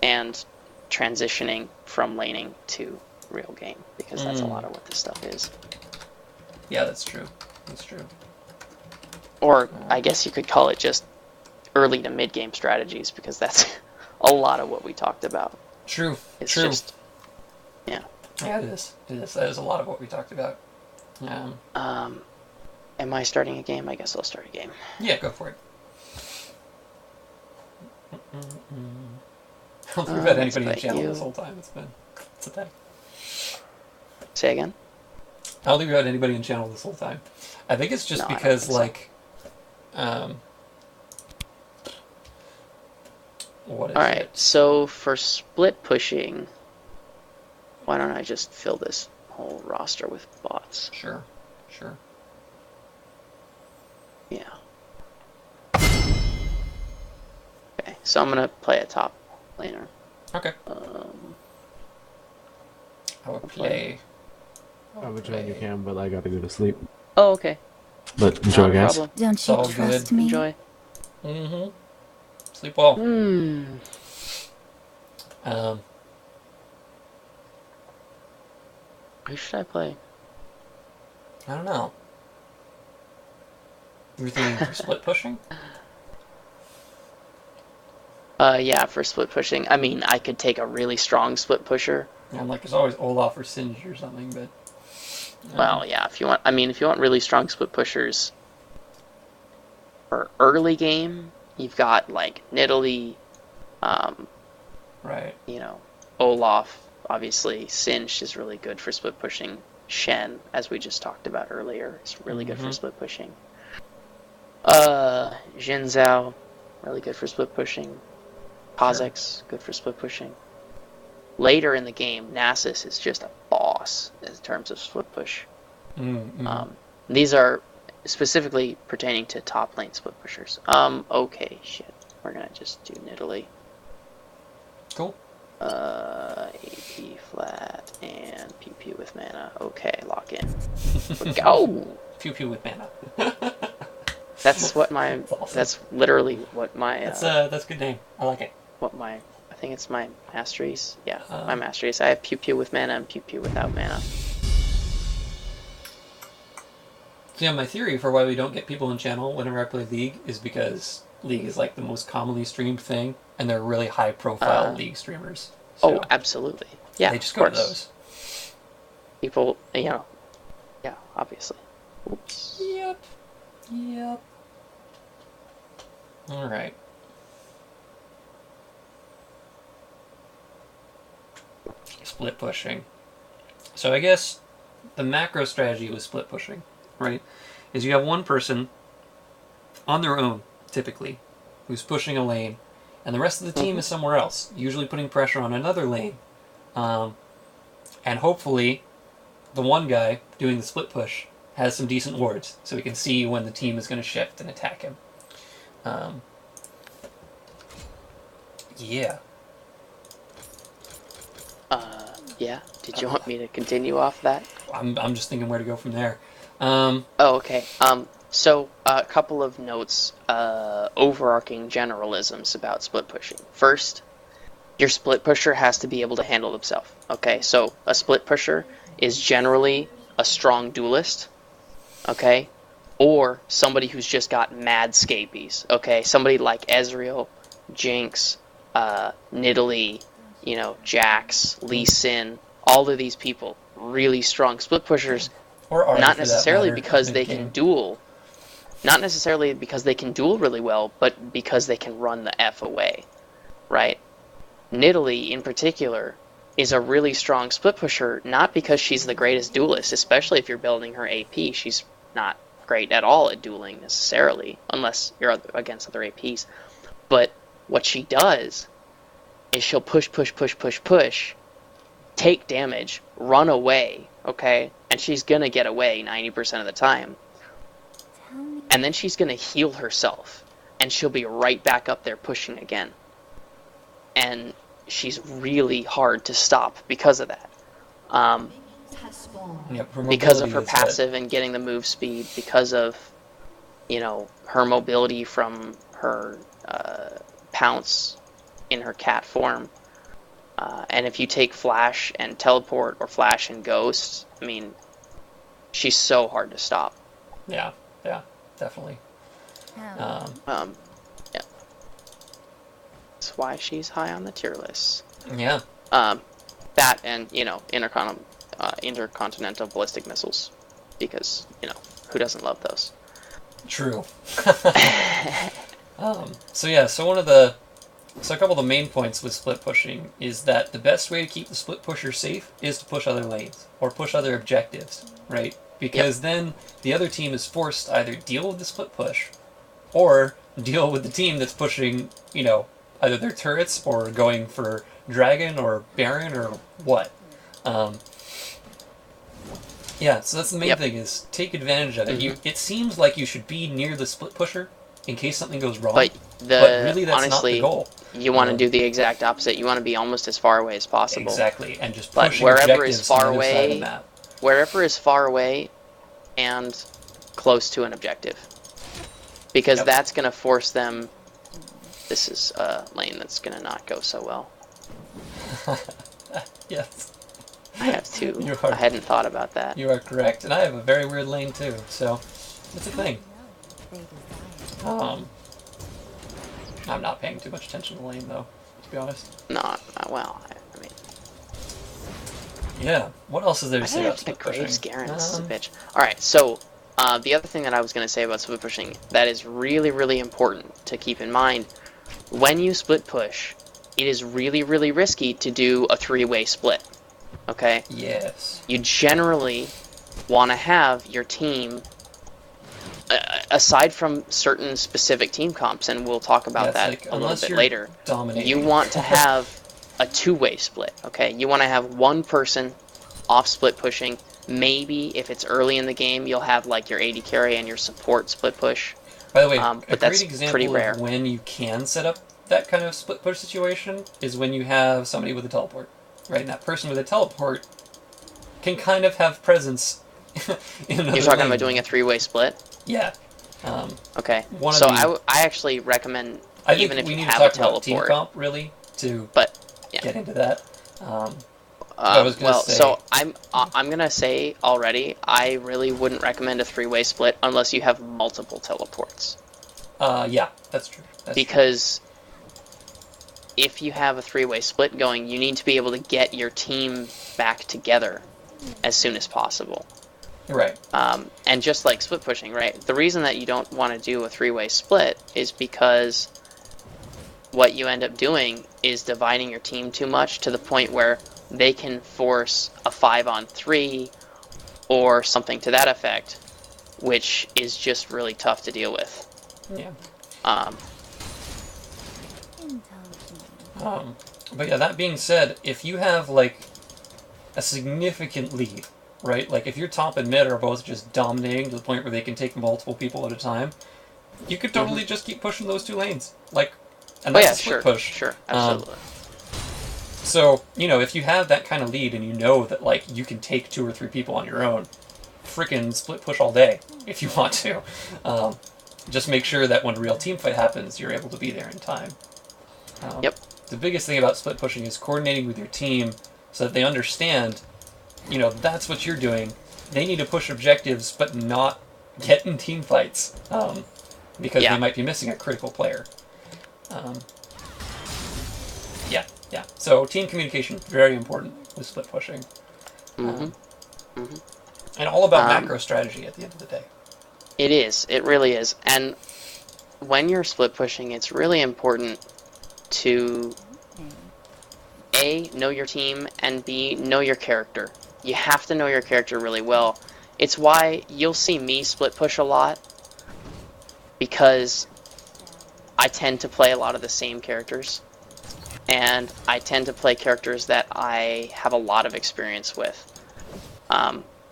and transitioning from laning to real game, because that's a lot of what this stuff is. Yeah, that's true. That's true. Or I guess you could call it just early to mid game strategies, because that's a lot of what we talked about. True. It's True. just, yeah. Yeah, it is. It is. That is a lot of what we talked about. Am I starting a game? I guess I'll start a game. Yeah, go for it. I don't think we've had Let's anybody in play channel you. this whole time. It's a thing. Say again? I don't think we've had anybody in channel this whole time. I think it's just No, I don't because, think so. like, what is Alright, it? so for split pushing, why don't I just fill this whole roster with bots? Sure. Sure. Yeah. Okay, so I'm gonna play a top laner. Okay. I will play. I would join you can, but I gotta go to sleep. Oh, okay. But enjoy, Not a guys. problem. Don't It's you all trust good. me? Enjoy. Mm-hmm. Sleep well. Who should I play? I don't know. You're thinking for split pushing? Yeah, for split pushing. I mean, I could take a really strong split pusher. Yeah, I'm like, there's always Olaf or Singed or something, but... Well, yeah, if you want really strong split pushers for early game, you've got like Nidalee, Right. Olaf, obviously. Singed is really good for split pushing. Shen, as we just talked about earlier, is really good for split pushing. Jin Zhao, really good for split pushing. Kha'Zix, good for split pushing. Later in the game, Nasus is just a boss in terms of split push. These are specifically pertaining to top lane split pushers. Okay, shit. We're gonna just do Nidalee. Cool. AP flat and pew pew with mana. Okay, lock in. Go! Pew pew with mana. That's what my. That's awesome. That's literally what my. That's a good name. I like it. What my. I think it's my masteries. Yeah, my masteries. I have pew pew with mana and pew pew without mana. So yeah, my theory for why we don't get people in channel whenever I play League is because League is like the most commonly streamed thing, and they're really high profile League streamers. So Oh, absolutely. Yeah, they just of go to course. those. People, yeah, obviously. Oops. Yep. Alright. Split pushing. So I guess the macro strategy with split pushing, right, is you have one person on their own, typically, who's pushing a lane, and the rest of the team is somewhere else, usually putting pressure on another lane. And hopefully, the one guy doing the split push has some decent wards, so we can see when the team is going to shift and attack him. Yeah. Yeah. Did you want me to continue off that? I'm just thinking where to go from there. Oh, okay. So a couple of notes, overarching generalisms about split pushing. First, your split pusher has to be able to handle himself. Okay, so a split pusher is generally a strong duelist. Okay, or somebody who's just got mad scapies. Okay, somebody like Ezreal, Jinx, Nidalee, Jax, Lee Sin. All of these people, really strong split pushers. Or Arya, Not for that necessarily matter, because in they game. can duel. Not necessarily because they can duel really well, but because they can run the F away. Right? Nidalee, in particular, is a really strong split pusher, not because she's the greatest duelist, especially if you're building her AP. She's not great at all at dueling, necessarily, unless you're against other APs. But what she does is she'll push, take damage, run away, okay? And she's gonna get away 90% of the time. And then she's gonna heal herself, and she'll be right back up there pushing again. And she's really hard to stop because of that. Yep, her Because of mobility her is passive and getting the move speed, because of, her mobility from her pounce in her cat form. And if you take Flash and Teleport or Flash and Ghost, I mean, she's so hard to stop. Yeah, definitely. Yeah. That's why she's high on the tier list. Yeah. That and, intercontinental ballistic missiles. Because, who doesn't love those? True. So a couple of the main points with split pushing is that the best way to keep the split pusher safe is to push other lanes or push other objectives, right? Because then the other team is forced to either deal with the split push or deal with the team that's pushing, either their turrets or going for Dragon or Baron or what. So that's the main thing, is take advantage of it. It seems like you should be near the split pusher in case something goes wrong, but really that's honestly, not the goal. You want to do the exact opposite. You want to be almost as far away as possible. Exactly, and just but pushing wherever is objectives far on the other side of the away, map. wherever is far away and close to an objective, because that's going to force them. This is a lane that's going to not go so well. Yes. I have two. I hadn't thought about that. You are correct, and I have a very weird lane too, so it's a thing. I'm not paying too much attention to the lane though, to be honest. Not well. I mean. Yeah. What else is there to say about split pushing? Graves Garen, this is a bitch. All right, so the other thing that I was going to say about split pushing that is really, really important to keep in mind: when you split push, it is really, really risky to do a three-way split. Okay? Yes. You generally want to have your team, aside from certain specific team comps, and we'll talk about that like, a little unless bit you're later, dominating. you want to have a two-way split, okay? You want to have one person off split pushing. Maybe if it's early in the game, you'll have like your AD carry and your support split push. By the way, a But great that's example pretty rare. of when you can set up that kind of split push situation is when you have somebody with a teleport, right? And that person with a teleport can kind of have presence in another You're talking lane. about doing a three-way split? Yeah. Okay. One of So the- I actually recommend, I think even if we you need to have a talk about team teleport, comp, really, to but yeah. get into that. I was gonna Well, say, so I'm gonna say already, I really wouldn't recommend a three-way split unless you have multiple teleports. yeah, that's true. Because if you have a three-way split going, you need to be able to get your team back together as soon as possible. Right. And just like split pushing, right? The reason that you don't want to do a three-way split is because what you end up doing is dividing your team too much to the point where they can force a 5-on-3 or something to that effect, which is just really tough to deal with. Yeah. Um, But yeah, that being said, if you have like a significant lead, right? Like if your top and mid are both just dominating to the point where they can take multiple people at a time, you could totally just keep pushing those two lanes. Like, and oh that's yeah, a split sure, push. sure, absolutely. So, if you have that kind of lead and you know that like you can take 2 or 3 people on your own, freaking split push all day if you want to. Just make sure that when a real team fight happens, you're able to be there in time. Yep. The biggest thing about split pushing is coordinating with your team so that they understand, that's what you're doing. They need to push objectives, but not get in team fights, because Yeah. they might be missing a critical player. Yeah. So team communication, very important with split pushing. And all about macro strategy at the end of the day. It is. It really is. And when you're split pushing, it's really important to A, know your team, and B, know your character. You have to know your character really well. It's why you'll see me split push a lot, because I tend to play a lot of the same characters, and I tend to play characters that I have a lot of experience with,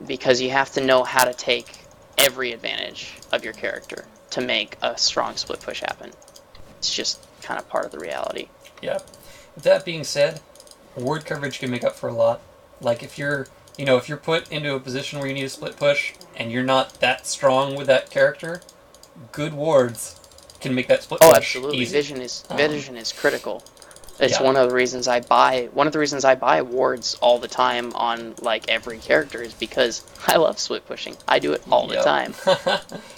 because you have to know how to take every advantage of your character to make a strong split push happen. It's just kind of part of the reality. Yeah. With that being said, ward coverage can make up for a lot. Like if you're put into a position where you need a split push and you're not that strong with that character, good wards can make that split push absolutely. easy. Vision is critical. It's Yeah. one of the reasons I buy wards all the time on like every character, is because I love split pushing. I do it all the time.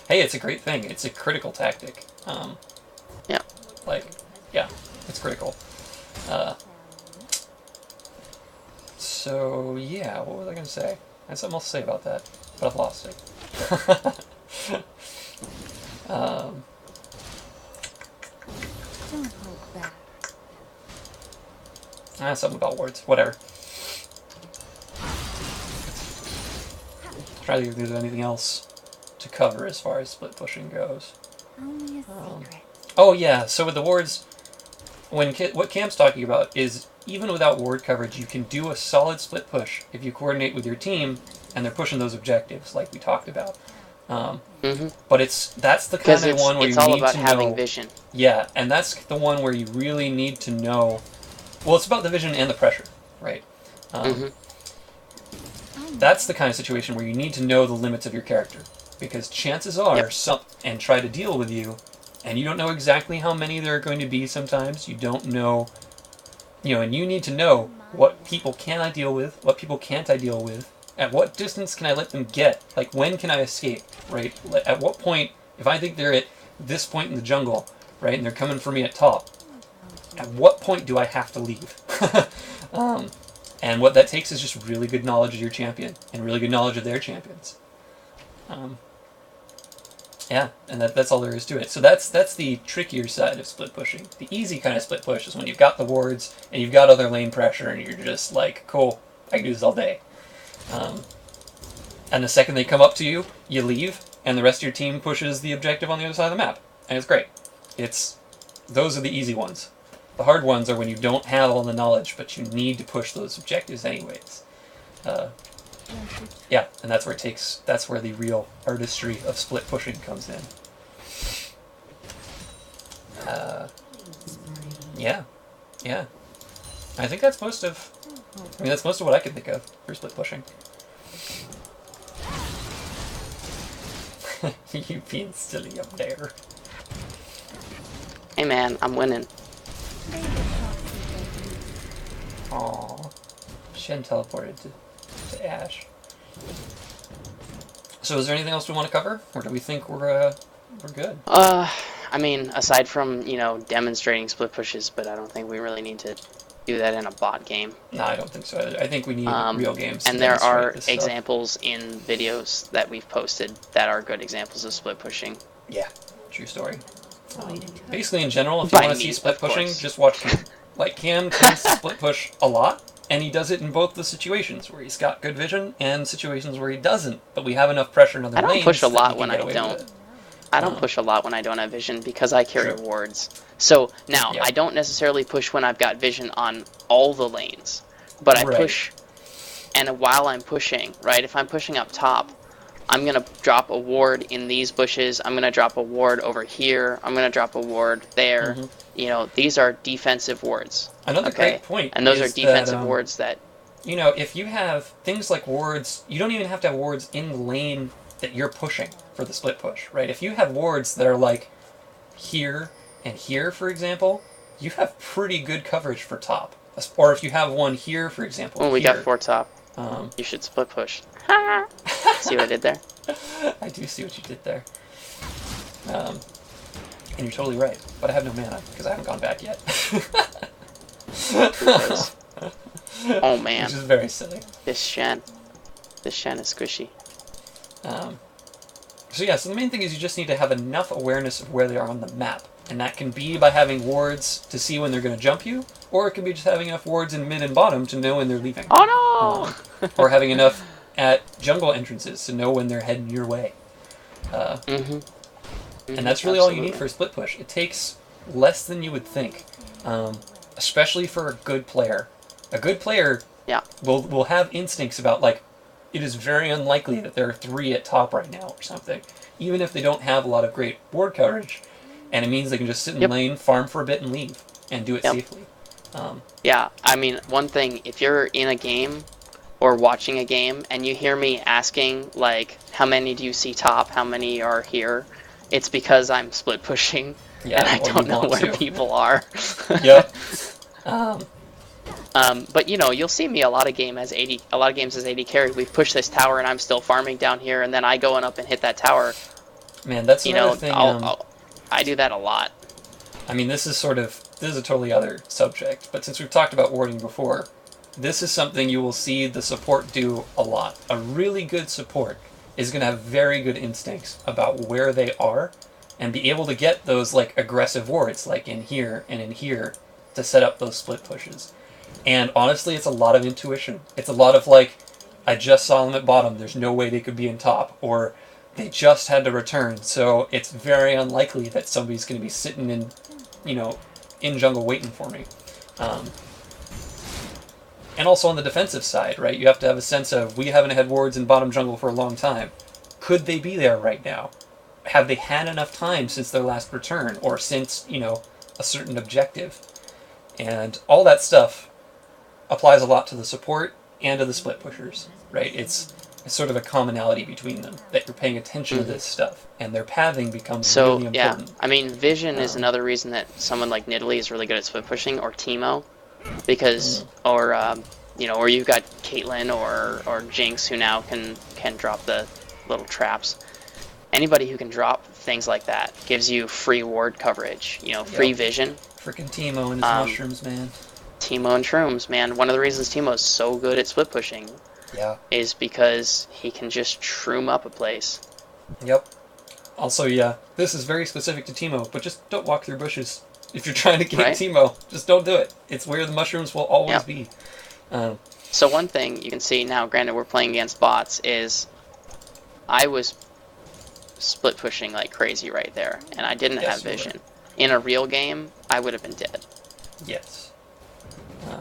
Hey, it's a great thing. It's a critical tactic. Yeah. It's critical. So yeah, what was I gonna say? I had something else to say about that, but I've lost it. Don't hold back. Something about words. Whatever. Try to think if there's anything else to cover as far as split pushing goes. Only a secret. Oh yeah, so with the wards, what Cam's talking about is even without ward coverage, you can do a solid split push if you coordinate with your team and they're pushing those objectives like we talked about. But that's the kind of one where you need to know. It's all about having vision. Yeah, and that's the one where you really need to know. Well, it's about the vision and the pressure, right? That's the kind of situation where you need to know the limits of your character, because chances are and try to deal with you, and you don't know exactly how many there are going to be. Sometimes you don't know, and you need to know what people can I deal with, what people can't I deal with, at what distance can I let them get, like when can I escape, right? At what point, if I think they're at this point in the jungle, right, and they're coming for me at top, at what point do I have to leave? And what that takes is just really good knowledge of your champion and really good knowledge of their champions. Yeah, and that's all there is to it. So that's the trickier side of split pushing. The easy kind of split push is when you've got the wards and you've got other lane pressure and you're just like, cool, I can do this all day. And the second they come up to you, you leave, and the rest of your team pushes the objective on the other side of the map. And it's great. Those are the easy ones. The hard ones are when you don't have all the knowledge, but you need to push those objectives anyways. Yeah, and that's where the real artistry of split pushing comes in. Yeah. I think that's most of what I can think of for split pushing. You being silly up there. Hey man, I'm winning. Aww. Shen teleported to Ash. So is there anything else we want to cover? Or do we think we're good? I mean, aside from, demonstrating split pushes, but I don't think we really need to do that in a bot game. No, I don't think so either. I think we need real games. And there are examples in videos that we've posted that are good examples of split pushing. Yeah, true story. Basically, in general, if you want to see split pushing, just watch Cam. Like, Cam tends to split push a lot, and he does it in both the situations where he's got good vision and situations where he doesn't, but we have enough pressure in other lanes. I don't push a lot when I don't. Push a lot when I don't have vision because I carry wards. So now, I don't necessarily push when I've got vision on all the lanes, but I push, and while I'm pushing, right, if I'm pushing up top, I'm going to drop a ward in these bushes, I'm going to drop a ward over here, I'm going to drop a ward there. These are defensive wards. Another great point. And those are defensive wards that... if you have things like wards, you don't even have to have wards in the lane that you're pushing for the split push, right? If you have wards that are like here and here, for example, you have pretty good coverage for top. Or if you have one here, for example. Well, we got 4 top. You should split push. See what I did there? I do see what you did there. And you're totally right. But I have no mana, because I haven't gone back yet. Oh man. Which is very silly. This Shen is squishy. So the main thing is you just need to have enough awareness of where they are on the map. And that can be by having wards to see when they're going to jump you, or it can be just having enough wards in mid and bottom to know when they're leaving. Oh no! Or having enough at jungle entrances to know when they're heading your way. And that's really all you need for a split push. It takes less than you would think, especially for a good player. A good player will have instincts about, like, it is very unlikely that there are 3 at top right now or something, even if they don't have a lot of great ward coverage, and it means they can just sit in lane, farm for a bit, and leave, and do it safely. Yeah, I mean, one thing, if you're in a game or watching a game and you hear me asking, like, how many do you see top, how many are here, it's because I'm split pushing, and I don't know where people are. Yep. But you'll see me a lot of games as AD carry. We've pushed this tower and I'm still farming down here, and then I go up and hit that tower. Man, that's another thing. I do that a lot. I mean, this is a totally other subject, but since we've talked about warding before, this is something you will see the support do a lot. A really good support is going to have very good instincts about where they are and be able to get those, like, aggressive wards, like in here and in here, to set up those split pushes. And honestly, it's a lot of intuition. It's a lot of, like, I just saw them at bottom, there's no way they could be in top, or they just had to return, so it's very unlikely that somebody's going to be sitting in, in jungle waiting for me. And also on the defensive side, right, you have to have a sense of, we haven't had wards in bottom jungle for a long time. Could they be there right now? Have they had enough time since their last return, or since, a certain objective? And all that stuff applies a lot to the support and to the split pushers, right? It's sort of a commonality between them, that you're paying attention to this stuff, and their pathing becomes really important. I mean, vision is another reason that someone like Nidalee is really good at split pushing, or Teemo, because, or you've got Caitlyn or Jinx who now can drop the little traps. Anybody who can drop things like that gives you free ward coverage, free vision. Freaking Teemo and his mushrooms, man. Teemo and shrooms, man. One of the reasons Teemo is so good at split pushing is because he can just shroom up a place. Yep. Also, this is very specific to Teemo, but just don't walk through bushes. If you're trying to get Teemo, just don't do it. It's where the mushrooms will always be. So one thing you can see now, granted we're playing against bots, is I was split pushing like crazy right there, and I didn't Yes, have you were. vision. In a real game, I would have been dead. Yes.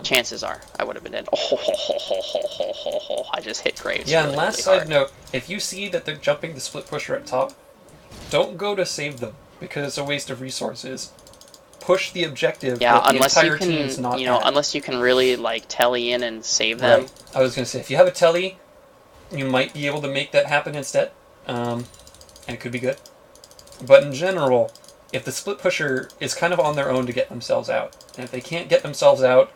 Chances are, I would have been dead. I just hit graves. Yeah, really, and last really side hard. note, if you see that they're jumping the split pusher at top, don't go to save them, because it's a waste of resources. Push the objective Yeah, that the unless you entire team's not can, at. unless you can really like telly in and save them. Right. I was going to say, if you have a telly, you might be able to make that happen instead, and it could be good. But in general, if the split pusher is kind of on their own to get themselves out, and if they can't get themselves out,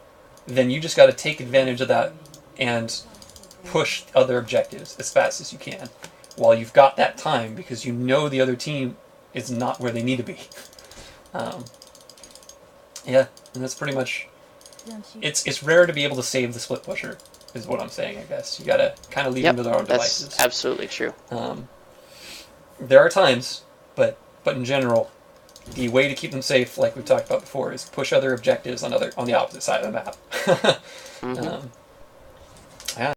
then you just got to take advantage of that and push other objectives as fast as you can while you've got that time, because you know the other team is not where they need to be. Yeah, and that's pretty much... Don't you? It's rare to be able to save the split pusher, is what I'm saying, I guess. You gotta kind of leave them to their own That's devices. absolutely true. There are times, but in general, the way to keep them safe, like we've talked about before, is push other objectives on the opposite side of the map.